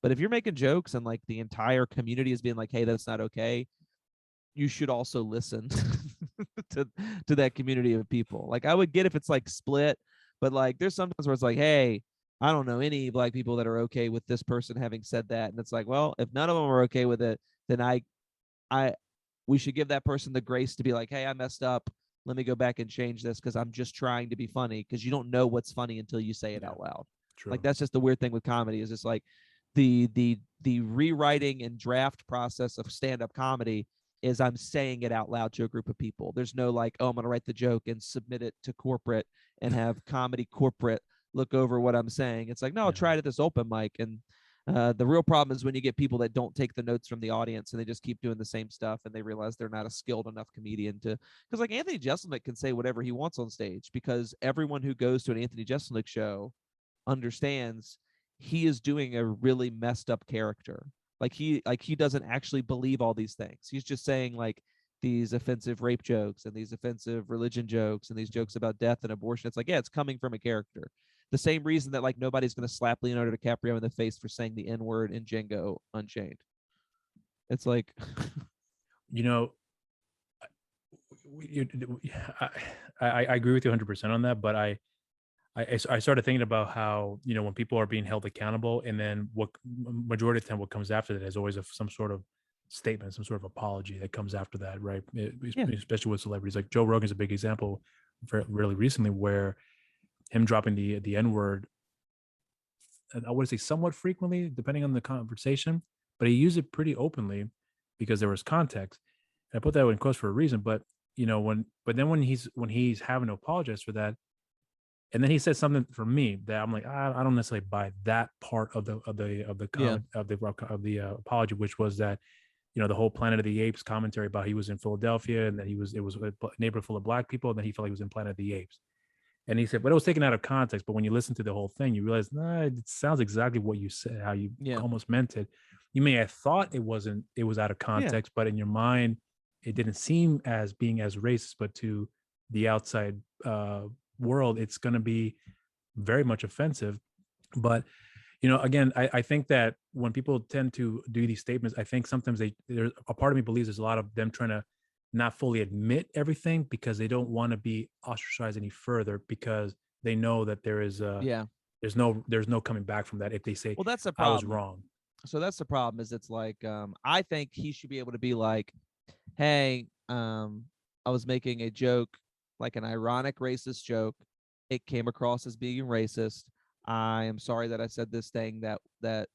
But if you're making jokes and like the entire community is being like, hey, that's not okay, you should also listen to that community of people. Like I would get if it's like split, but like there's sometimes where it's like, hey, I don't know any Black people that are okay with this person having said that. And it's like, well, if none of them are okay with it, then we should give that person the grace to be like, hey, I messed up. Let me go back and change this because I'm just trying to be funny, because you don't know what's funny until you say it out loud. True. Like that's just the weird thing with comedy, is it's like the rewriting and draft process of stand-up comedy is I'm saying it out loud to a group of people. There's no like, oh, I'm going to write the joke and submit it to corporate and have comedy corporate look over what I'm saying. It's like, no, I'll try it at this open mic. And the real problem is when you get people that don't take the notes from the audience and they just keep doing the same stuff, and they realize they're not a skilled enough comedian to, because like Anthony Jeselnik can say whatever he wants on stage, because everyone who goes to an Anthony Jeselnik show understands he is doing a really messed up character. Like he doesn't actually believe all these things. He's just saying like these offensive rape jokes and these offensive religion jokes and these jokes about death and abortion. It's like, yeah, it's coming from a character. The same reason that like nobody's going to slap Leonardo DiCaprio in the face for saying the N-word in Django Unchained. It's like, I agree with you 100% on that, but I started thinking about how, when people are being held accountable, and then what majority of the time what comes after that is always some sort of statement, some sort of apology that comes after that, right? Especially with celebrities. Like Joe Rogan's a big example really recently, where him dropping the N-word, I would say somewhat frequently, depending on the conversation, but he used it pretty openly because there was context. And I put that in quotes for a reason, but when he's having to apologize for that, and then he said something for me that I'm like, I don't necessarily buy that part of the apology, which was that, the whole Planet of the Apes commentary about he was in Philadelphia and that it was a neighborhood full of Black people, and then he felt he was in Planet of the Apes. And he said, but it was taken out of context. But when you listen to the whole thing, you realize, it sounds exactly what you said, how you almost meant it. You may have thought it was out of context, but in your mind, it didn't seem as being as racist, but to the outside world, it's going to be very much offensive. But again, I think that when people tend to do these statements, I think sometimes there's a part of me believes there's a lot of them trying to not fully admit everything because they don't want to be ostracized any further, because they know that there is there's no coming back from that if they say, well, that's the problem. I was wrong. So that's the problem, is it's like I think he should be able to be like, hey, I was making a joke, like an ironic racist joke. It came across as being racist. I am sorry that I said this thing that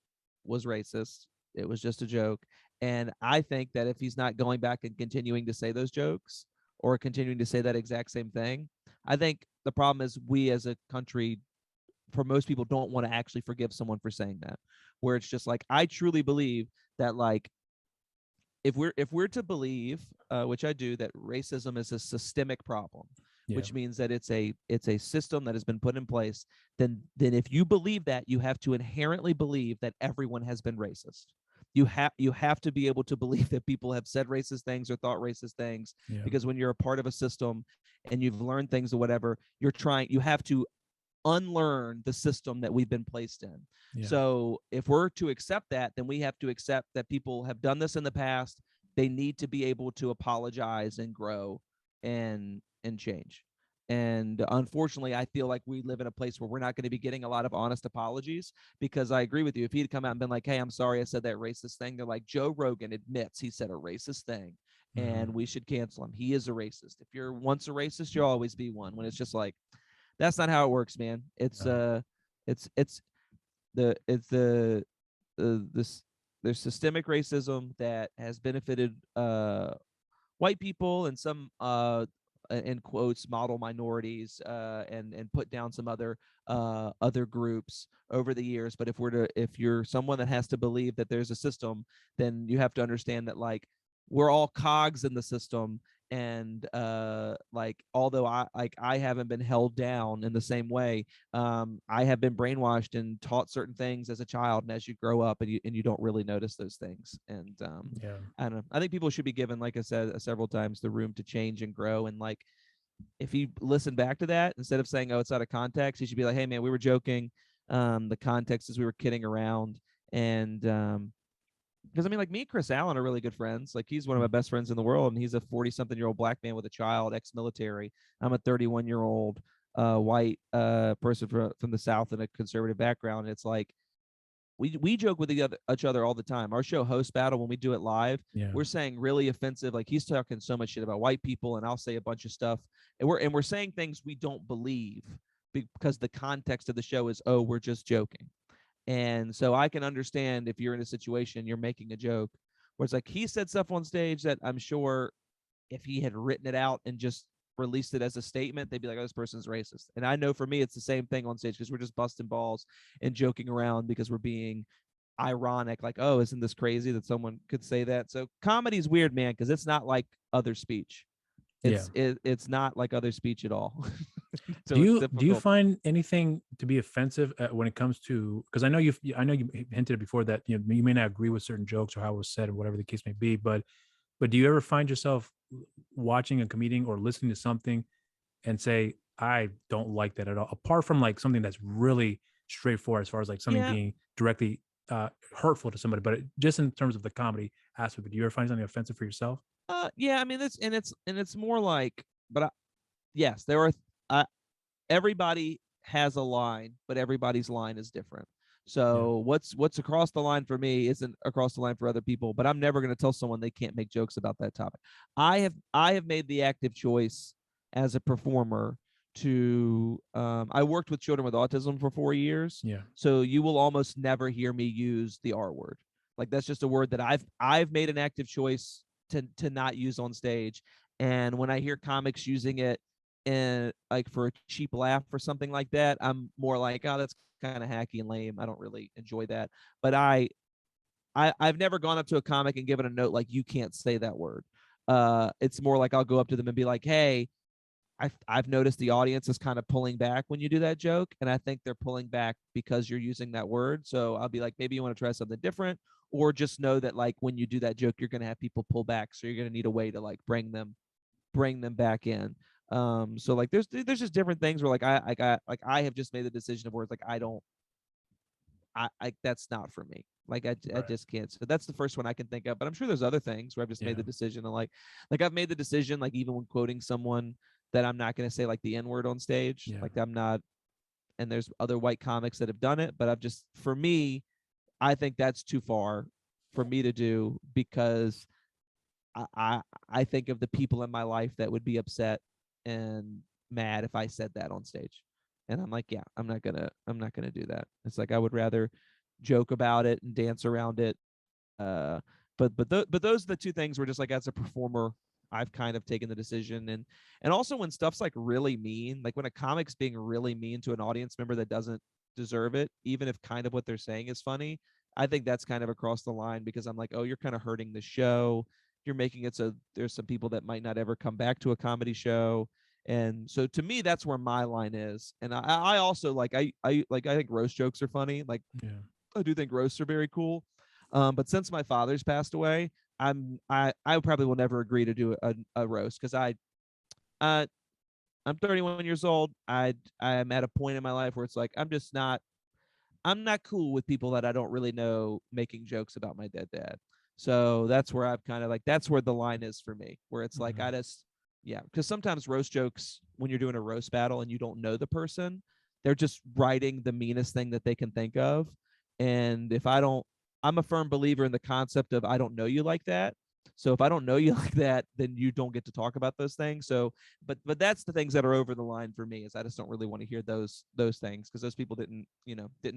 was racist. It was just a joke. And I think that if he's not going back and continuing to say those jokes or continuing to say that exact same thing, I think the problem is we as a country, for most people, don't want to actually forgive someone for saying that. Where it's just like, I truly believe that like if we're to believe, which I do, that racism is a systemic problem, which means that it's a system that has been put in place, then if you believe that, you have to inherently believe that everyone has been racist. you have to be able to believe that people have said racist things or thought racist things, Yeah. because when you're a part of a system and you've learned things or whatever, you have to unlearn the system that we've been placed in. Yeah. So if we're to accept that, then we have to accept that people have done this in the past. They need to be able to apologize and grow and change. And unfortunately, I feel like we live in a place where we're not going to be getting a lot of honest apologies, because I agree with you. If he'd come out and been like, "Hey, I'm sorry I said that racist thing," they're like, Joe Rogan admits he said a racist thing and we should cancel him. He is a racist. If you're once a racist, you'll always be one. When it's just like, that's not how it works, man. It's this there's systemic racism that has benefited white people and some in quotes model minorities, and put down some other groups over the years. But if you're someone that has to believe that there's a system, then you have to understand that, like, we're all cogs in the system. And like, although I haven't been held down in the same way, I have been brainwashed and taught certain things as a child, and as you grow up, and you don't really notice those things. And Yeah. I don't know. I think people should be given, like I said several times, the room to change and grow. And like, if you listen back to that, instead of saying, "Oh, it's out of context," you should be like, "Hey, man, we were joking. The context is we were kidding around." And because I mean, like, me and Chris Allen are really good friends. Like, he's one of my best friends in the world, and he's a 40-something-year-old black man with a child, ex-military. I'm a 31-year-old white person from the South and a conservative background. And it's like, we joke with each other all the time. Our show, Host Battle, when we do it live, Yeah. we're saying really offensive, like, he's talking so much shit about white people, and I'll say a bunch of stuff, and we're saying things we don't believe, because the context of the show is, oh, we're just joking. And so I can understand if you're in a situation, you're making a joke where it's like, he said stuff on stage that I'm sure if he had written it out and just released it as a statement, they'd be like, "Oh, this person's racist." And I know for me, it's the same thing on stage, because we're just busting balls and joking around because we're being ironic. Like, "Oh, isn't this crazy that someone could say that?" So comedy is weird, man, because it's not like other speech. Yeah. It's not like other speech at all. Do So it's you difficult. find anything to be offensive when it comes to, because I know you hinted before that you may not agree with certain jokes or how it was said or whatever the case may be, but do you ever find yourself watching a comedian or listening to something and say, I don't like that at all, apart from like something that's really straightforward as far as like something Yeah, being directly hurtful to somebody, but just in terms of the comedy aspect, do you ever find something offensive for yourself? yeah. I mean, it's more like, but yes, there are. Everybody has a line, but everybody's line is different. Yeah. So what's across the line for me isn't across the line for other people. But I'm never going to tell someone they can't make jokes about that topic. I have made the active choice as a performer to I worked with children with autism for 4 years, Yeah. so you will almost never hear me use the R word. Like, that's just a word that I've made an active choice to not use on stage. And when I hear comics using it, and like for a cheap laugh or something like that, I'm more like, "Oh, that's kind of hacky and lame. I don't really enjoy that." But I've never gone up to a comic and given a note like, "You can't say that word." It's more like I'll go up to them and be like, "Hey, I've noticed the audience is kind of pulling back when you do that joke, and I think they're pulling back because you're using that word. So I'll be like, maybe you want to try something different, or just know that, like, when you do that joke, you're going to have people pull back, so you're going to need a way to, like, bring them back in." So like, there's just different things where, like, I have just made the decision of where it's like, I don't I that's not for me. Like, I Right. just can't. So that's the first one I can think of. But I'm sure there's other things where I've just made Yeah. the decision, and like I've made the decision, like, even when quoting someone, that I'm not going to say like the N word on stage. Yeah. Like, I'm not. And there's other white comics that have done it, but I've just, for me, I think that's too far for me to do, because I, I I think of the people in my life that would be upset and mad if I said that on stage. And I'm like, yeah, I'm not gonna do that. It's like, I would rather joke about it and dance around it. Uh, but those are the two things where, just like, as a performer, I've kind of taken the decision. And also, when stuff's like really mean, like when a comic's being really mean to an audience member that doesn't deserve it, even if kind of what they're saying is funny, I think that's kind of across the line, because I'm like, oh, you're kind of hurting the show. You're making it so there's some people that might not ever come back to a comedy show. And so, to me, that's where my line is. And I also, like, I think roast jokes are funny. Like, Yeah. I do think roasts are very cool. But since my father's passed away, I probably will never agree to do a roast because uh, I'm 31 years old. I'm at a point in my life where it's like I'm not cool with people that I don't really know making jokes about my dead dad. So that's where I'm kind of like, that's where the line is for me, where it's like, Mhm. yeah, because sometimes roast jokes, when you're doing a roast battle and you don't know the person, they're just writing the meanest thing that they can think of. And if I don't, I'm a firm believer in the concept of I don't know you like that. So if I don't know you like that, then you don't get to talk about those things. So, but that's the things that are over the line for me is I just don't really want to hear those things because those people didn't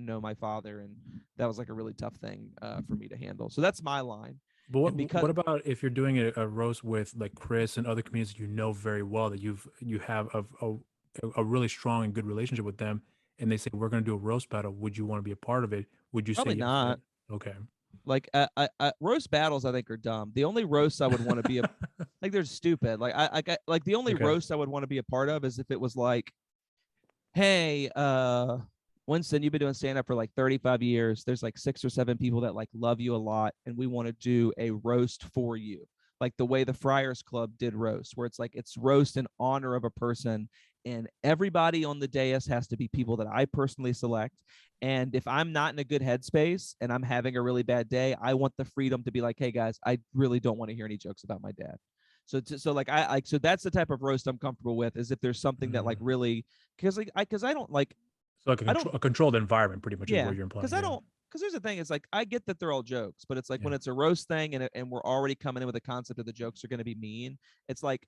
know my father, and that was like a really tough thing for me to handle. So that's my line. But And because what about if you're doing a roast with like Chris and other comedians you know very well that you have a really strong and good relationship with them, and they say we're going to do a roast battle? Would you want to be a part of it? Would you say probably yes to not that? Okay. like roast battles I think are dumb. The only roast I would want to be a like they're stupid. Like the only Okay. roast I would want to be a part of is if it was like, hey, Winston, you've been doing stand up for like 35 years. There's like 6 or 7 people that like love you a lot, and we want to do a roast for you. Like the way the Friars Club did roast, where it's like it's roast in honor of a person, and everybody on the dais has to be people that I personally select. And if I'm not in a good headspace and I'm having a really bad day, I want the freedom to be like, hey guys, I really don't want to hear any jokes about my dad. So like I like so that's the type of roast I'm comfortable with is if there's something that like Mm. really because I don't like So like I don't a controlled environment, pretty much is yeah what you're implying. because I Yeah. don't because there's the thing it's like I get that they're all jokes, but it's like Yeah. when it's a roast thing and we're already coming in with the concept of the jokes are going to be mean. It's like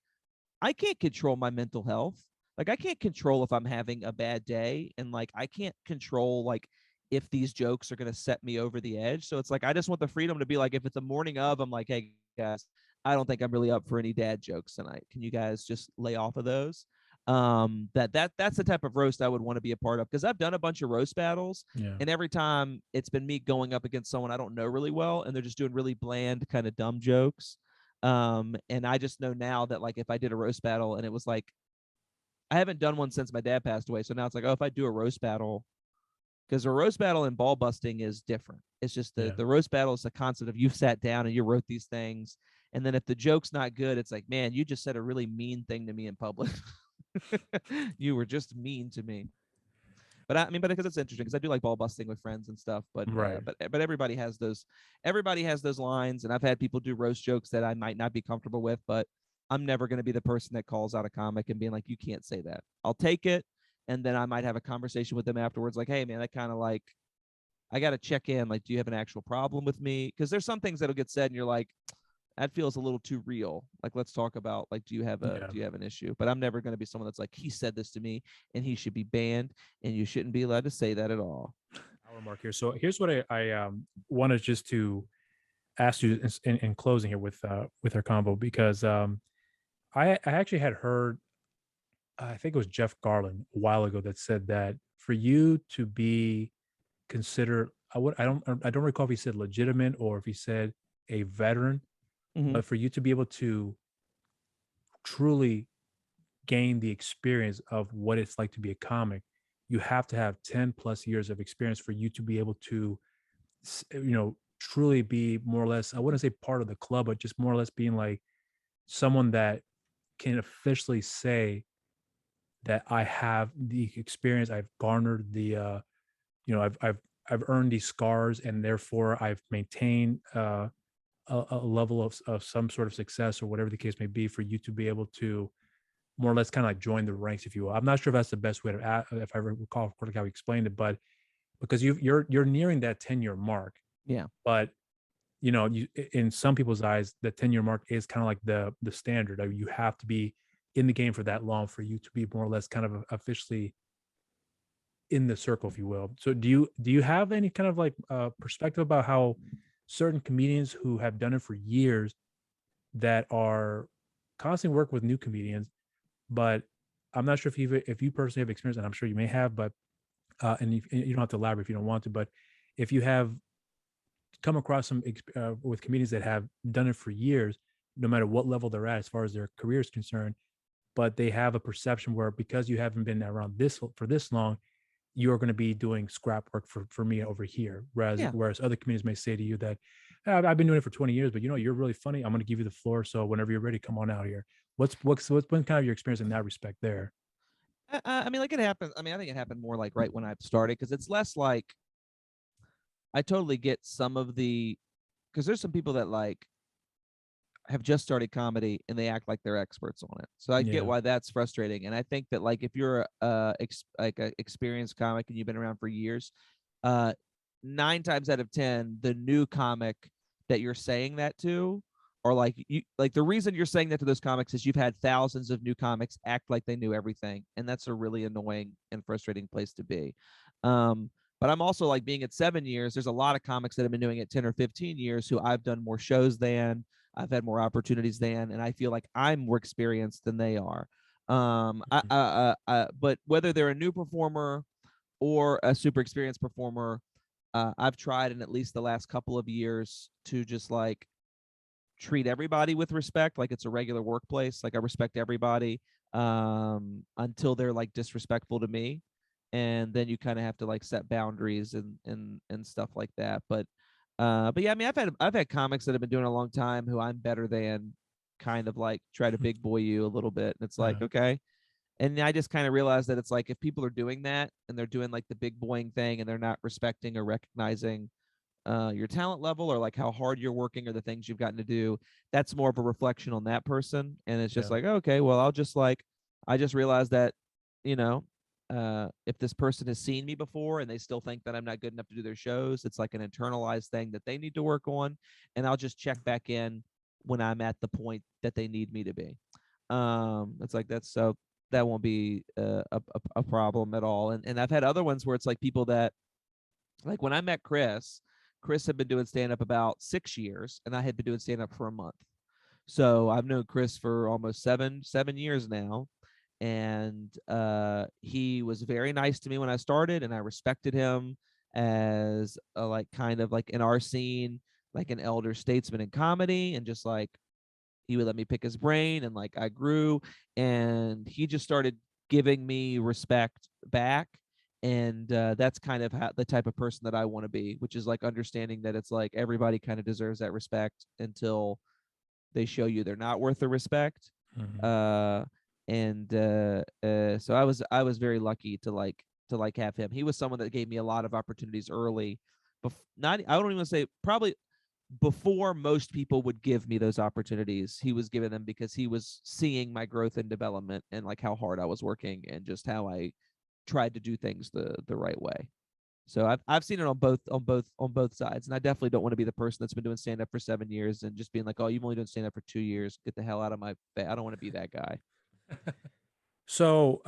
I can't control my mental health. Like I can't control if I'm having a bad day, and like I can't control like if these jokes are going to set me over the edge. So it's like I just want the freedom to be like if it's the morning of I'm like, hey guys, I don't think I'm really up for any dad jokes tonight. Can you guys just lay off of those? That's the type of roast I would want to be a part of because I've done a bunch of roast battles, Yeah. and every time it's been me going up against someone I don't know really well, and they're just doing really bland kind of dumb jokes. And I just know now that like if I did a roast battle and it was like I haven't done one since my dad passed away, so now it's like, oh, if I do a roast battle, because a roast battle and ball busting is different. It's just the Yeah. the roast battle is the concept of you've sat down and you wrote these things, and then if the joke's not good, it's like, man, you just said a really mean thing to me in public. You were just mean to me. But I mean, but because it's interesting, because I do like ball busting with friends and stuff. Right. But everybody has those lines, and I've had people do roast jokes that I might not be comfortable with, but I'm never going to be the person that calls out a comic and being like, you can't say that. I'll take it, and then I might have a conversation with them afterwards, like, hey man, I kind of like I got to check in, like, do you have an actual problem with me? Because there's some things that'll get said, and you're like, that feels a little too real. Like, let's talk about like, Yeah. do you have an issue? But I'm never going to be someone that's like, he said this to me, and he should be banned, and you shouldn't be allowed to say that at all. Hour mark here. So here's what I wanted just to ask you in closing here with our combo because I actually had heard I think it was Jeff Garland a while ago that said that for you to be considered I don't recall if he said legitimate or if he said a veteran, Mm-hmm. but for you to be able to truly gain the experience of what it's like to be a comic, you have to have 10 plus years of experience for you to be able to truly be more or less, I wouldn't say part of the club, but just more or less being like someone that can officially say that I have the experience, I've garnered the I've earned these scars, and therefore I've maintained a level of some sort of success or whatever the case may be for you to be able to more or less kind of like join the ranks, if you will. I'm not sure if that's the best way to if I recall correctly how he explained it, but because you're nearing that 10-year mark, Yeah. but in some people's eyes, the 10-year mark is kind of like the standard. You have to be in the game for that long for you to be more or less kind of officially in the circle, if you will. So do you have any kind of like perspective about how certain comedians who have done it for years that are constantly work with new comedians, but I'm not sure if you personally have experience, and I'm sure you may have, but and you don't have to elaborate if you don't want to, but if you have come across with comedians that have done it for years, no matter what level they're at as far as their career is concerned, but they have a perception where because you haven't been around this for this long, you're going to be doing scrap work for me over here. Yeah. Whereas other comedians may say to you that, I've been doing it for 20 years, but you're really funny. I'm going to give you the floor. So whenever you're ready, come on out here. What's been kind of your experience in that respect there? I mean, like it happened. I mean, I think it happened more like right when I started because it's less like I totally get some of the because there's some people that like have just started comedy and they act like they're experts on it. So I get Yeah. why that's frustrating. And I think that like if you're like a experienced comic and you've been around for years, uh 9 times out of 10, the new comic that you're saying that to, or like you like the reason you're saying that to those comics is you've had thousands of new comics act like they knew everything. And that's a really annoying and frustrating place to be. But I'm also like being at 7 years, there's a lot of comics that have been doing it 10 or 15 years who I've done more shows than, I've had more opportunities than, and I feel like I'm more experienced than they are. But whether they're a new performer or a super experienced performer, I've tried in at least the last couple of years to just like treat everybody with respect, like it's a regular workplace. Like I respect everybody until they're like disrespectful to me, and then you kind of have to like set boundaries and stuff like that. But yeah, I mean, I've had comics that have been doing it a long time who I'm better than, kind of like try to big boy you a little bit, and it's like okay. And I just kind of realized that it's like if people are doing that and they're doing like the big boying thing and they're not respecting or recognizing your talent level or like how hard you're working or the things you've gotten to do, that's more of a reflection on that person. And it's just Yeah. like, okay, well, I just realized that, you know, if this person has seen me before and they still think that I'm not good enough to do their shows, it's like an internalized thing that they need to work on. And I'll just check back in when I'm at the point that they need me to be. It's like, that's so that won't be a problem at all. And I've had other ones where it's like people that, like when I met Chris had been doing stand up about 6 years, and I had been doing stand up for a month. So I've known Chris for almost seven years now, and he was very nice to me when I started, and I respected him as a, like kind of like in our scene, like an elder statesman in comedy, and just like he would let me pick his brain, and like I grew, and he just started giving me respect back. And that's kind of how, the type of person that I want to be, which is like understanding that it's like everybody kind of deserves that respect until they show you they're not worth the respect. Mhm. uh so I was very lucky to like have him. He was someone that gave me a lot of opportunities early. Not, I don't even say, probably before most people would give me those opportunities, he was giving them because he was seeing my growth and development and like how hard I was working and just how I tried to do things the right way. So I've seen it on both sides, and I definitely don't want to be the person that's been doing stand up for 7 years and just being like, oh, you've only done stand up for 2 years. Get the hell out of my face. I don't want to be that guy. So,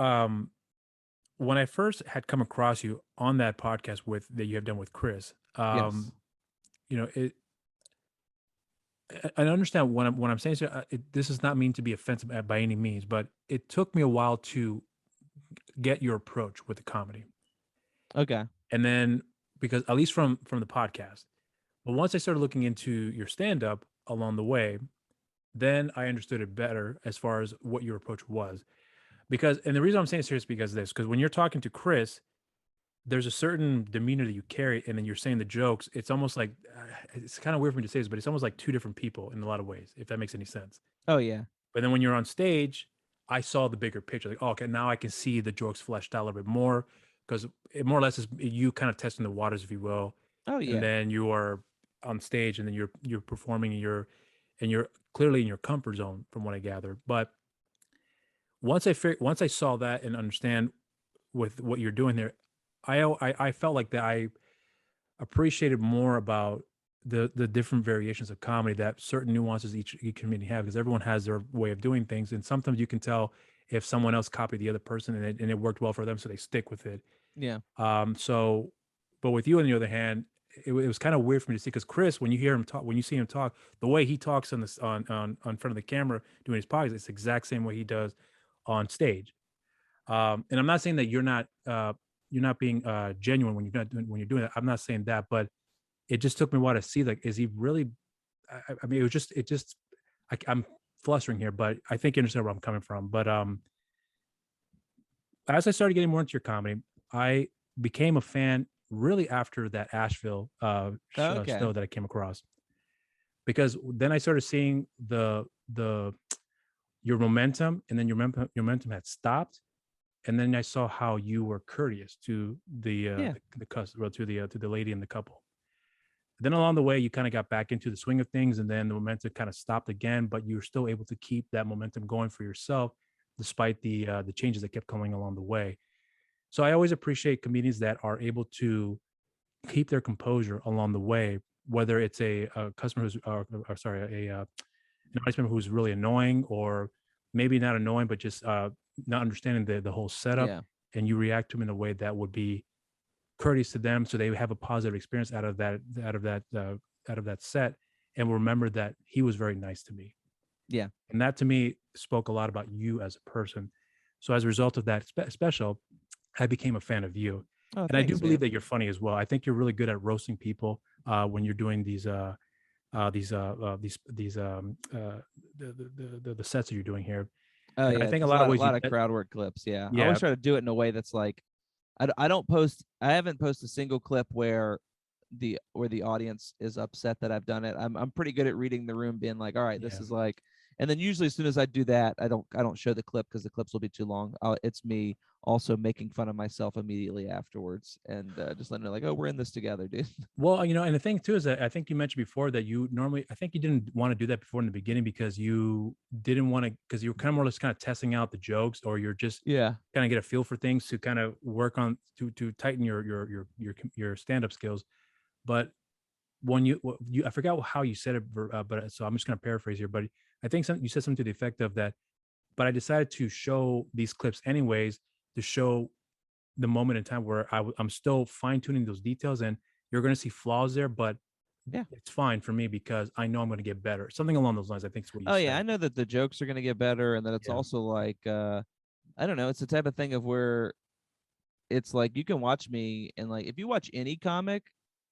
when I first had come across you on that podcast with that you have done with Chris, Yes. it I understand what I'm saying. So, this does not mean to be offensive by any means, but it took me a while to get your approach with the comedy, Okay. and then because at least from the podcast, but once I started looking into your stand up along the way, then I understood it better as far as what your approach was. Because, and the reason I'm saying serious because of this, because when you're talking to Chris, there's a certain demeanor that you carry, and then you're saying the jokes. It's almost like it's kind of weird for me to say this, but it's almost like two different people in a lot of ways, if that makes any sense. Oh yeah. But then when you're on stage, I saw the bigger picture. Like, oh, okay, now I can see the jokes fleshed out a little bit more because it more or less is you kind of testing the waters, if you will, Oh and yeah. then you are on stage, and then you're performing, and you're clearly in your comfort zone, from what I gather. But once I saw that and understand with what you're doing there, I felt like that I appreciated more about the different variations of comedy, that certain nuances each comedian have, because everyone has their way of doing things, and sometimes you can tell if someone else copied the other person and it worked well for them, so they stick with it. Yeah. So, but with you on the other hand, it was kind of weird for me to see, because Chris, when you hear him talk, when you see him talk, the way he talks on this on front of the camera doing his podcast, it's the exact same way he does on stage. And I'm not saying that you're not being genuine when you're doing that. I'm not saying that, but it just took me a while to see, like, is he really? I mean, it just I'm flustering here, but I think you understand where I'm coming from. But as I started getting more into your comedy, I became a fan really after that Asheville Okay. show that I came across, because then I started seeing the your momentum, and then your momentum had stopped, and then I saw how you were courteous to Yeah. the customer, to the lady in the couple. Then along the way, you kind of got back into the swing of things, and then the momentum kind of stopped again, but you were still able to keep that momentum going for yourself, despite the changes that kept coming along the way. So I always appreciate comedians that are able to keep their composure along the way, whether it's a customer who's, or sorry, an audience member who's really annoying, or maybe not annoying, but just not understanding the whole setup, Yeah. and you react to them in a way that would be courteous to them, so they have a positive experience out of that set, and will remember that he was very nice to me. Yeah. And that to me spoke a lot about you as a person. So as a result of that special, I became a fan of you. Oh, And I do thanks, believe man. that you're funny as well. I think you're really good at roasting people when you're doing the sets that you're doing here. Oh And I yeah, think a there's lot of a ways lot of crowd work clips. Yeah, I yeah, always try to do it in a way that's like I don't post. I haven't posted a single clip where the audience is upset that I've done it. I'm pretty good at reading the room, being like, all right, this yeah. is like, and then usually as soon as I do that, I don't show the clip because the clips will be too long. It's me also making fun of myself immediately afterwards and just letting it like, oh, we're in this together, dude. Well, and the thing too is that I think you mentioned before that you normally, I think you didn't want to do that before in the beginning because you didn't want to, because you were kind of more or less kind of testing out the jokes, or you're just Yeah. kind of get a feel for things to kind of work on to tighten your stand up skills. But when you I forgot how you said it, but so I'm just going to paraphrase here. But I think you said something to the effect of that. But I decided to show these clips anyways to show the moment in time where I'm still fine tuning those details, and you're going to see flaws there, but Yeah. it's fine for me because I know I'm going to get better. Something along those lines, I think is what you Oh yeah, said. I know that the jokes are gonna get better, and that it's Yeah. also like I don't know, it's the type of thing of where it's like you can watch me and like if you watch any comic,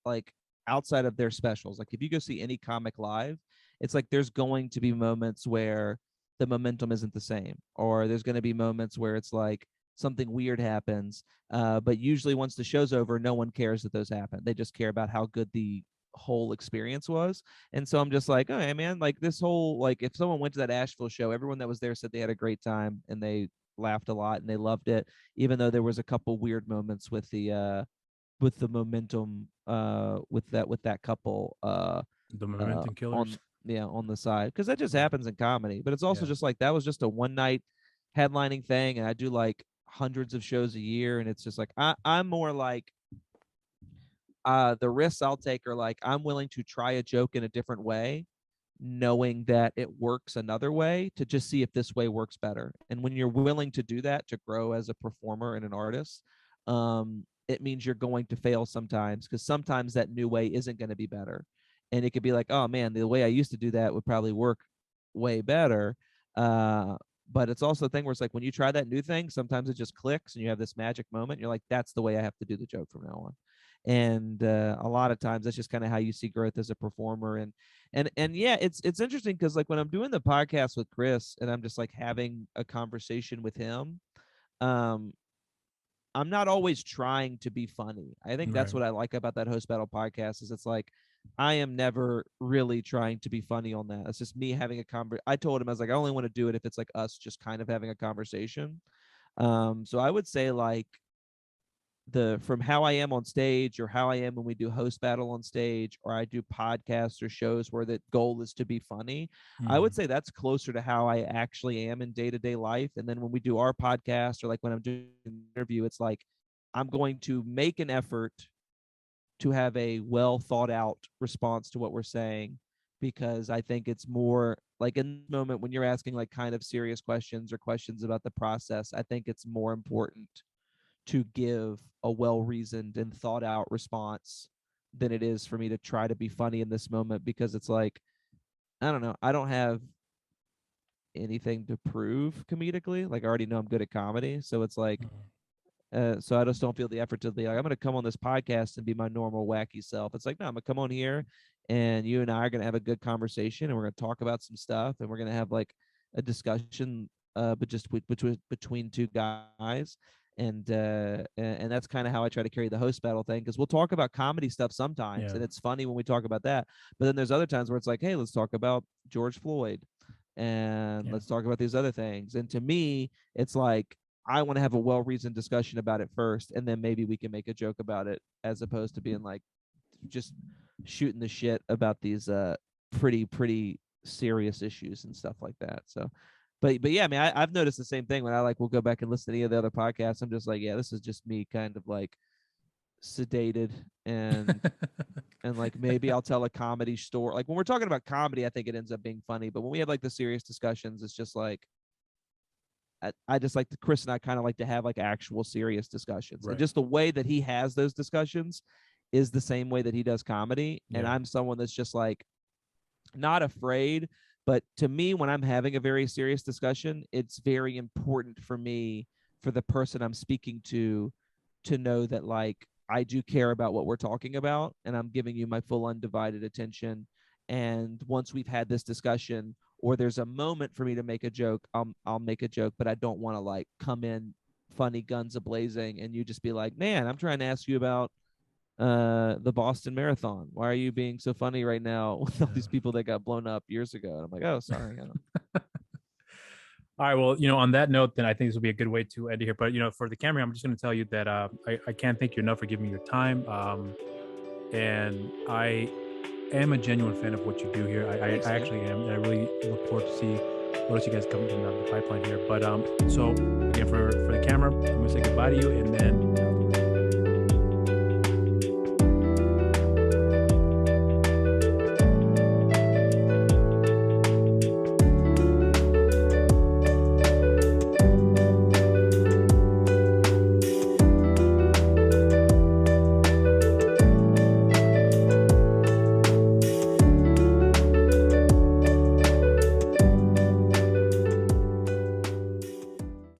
like outside of their specials, like if you go see any comic live, it's like there's going to be moments where the momentum isn't the same, or there's going to be moments where it's like something weird happens. But usually once the show's over, no one cares that those happen. They just care about how good the whole experience was. And so I'm just like, okay, man, like this whole like if someone went to that Asheville show, everyone that was there said they had a great time and they laughed a lot and they loved it, even though there was a couple weird moments with the momentum with that couple The momentum on killers. on the side, because that just Yeah. happens in comedy. But it's also Yeah. just like that was just a one night headlining thing, and I do like hundreds of shows a year, and it's just like I'm more like the risks I'll take are like I'm willing to try a joke in a different way, knowing that it works another way, to just see if this way works better. And when you're willing to do that to grow as a performer and an artist, it means you're going to fail sometimes, because sometimes that new way isn't going to be better. And it could be like, oh man, the way I used to do that would probably work way better. But it's also a thing where it's like when you try that new thing, sometimes it just clicks and you have this magic moment. You're like, that's the way I have to do the joke from now on. And a lot of times that's just kind of how you see growth as a performer. And yeah, it's interesting because like when I'm doing the podcast with Chris and I'm just like having a conversation with him, um, I'm not always trying to be funny. I think that's Right. what I like about that Host Battle podcast is it's like I am never really trying to be funny on that. It's just me having a conversation. I told him I was like I only want to do it if it's like us just kind of having a conversation. So I would say like the from how I am on stage or how I am when we do host battle on stage or I do podcasts or shows where the goal is to be funny, I would Mhm. say that's closer to how I actually am in day-to-day life. And then when we do our podcast or like when I'm doing an interview, it's like I'm going to make an effort to have a well thought out response to what we're saying, because I think it's more like in the moment when you're asking like kind of serious questions or questions about the process, I think it's more important to give a well reasoned and thought out response than it is for me to try to be funny in this moment, because it's like I don't know, I don't have anything to prove comedically. Like I already know I'm good at comedy, so it's like Mhm. so I just don't feel the effort to be like I'm gonna come on this podcast and be my normal wacky self. It's like no, I'm gonna come on here and you and I are gonna have a good conversation and we're gonna talk about some stuff and we're gonna have like a discussion but just between two guys, And that's kind of how I try to carry the host battle thing, because we'll talk about comedy stuff sometimes, Yeah. and it's funny when we talk about that. But then there's other times where it's like, hey, let's talk about George Floyd, and Yeah. let's talk about these other things. And to me, it's like I want to have a well-reasoned discussion about it first, and then maybe we can make a joke about it, as opposed to being like just shooting the shit about these pretty serious issues and stuff like that. So but yeah, I mean, I've noticed the same thing when I will go back and listen to any of the other podcasts. I'm just like, yeah, this is just me kind of like sedated and like maybe I'll tell a comedy story. Like when we're talking about comedy, I think it ends up being funny. But when we have like the serious discussions, it's just like I just like Chris and I kind of like to have like actual serious discussions. Right. And just the way that he has those discussions is the same way that he does comedy. And Yeah. I'm someone that's just like not afraid. But to me, when I'm having a very serious discussion, it's very important for me, for the person I'm speaking to know that like I do care about what we're talking about, and I'm giving you my full undivided attention. And once we've had this discussion, or there's a moment for me to make a joke, I'll make a joke, but I don't want to like come in funny guns a blazing and you just be like, man, I'm trying to ask you about the Boston Marathon. Why are you being so funny right now with all these people that got blown up years ago? And I'm like, oh, sorry. I don't. All right. Well, on that note, then I think this will be a good way to end it here. But, for the camera, I'm just going to tell you that I can't thank you enough for giving me your time. And I am a genuine fan of what you do here. I actually am. And I really look forward to see what else you guys come down the pipeline here. But so again, for the camera, I'm going to say goodbye to you. And then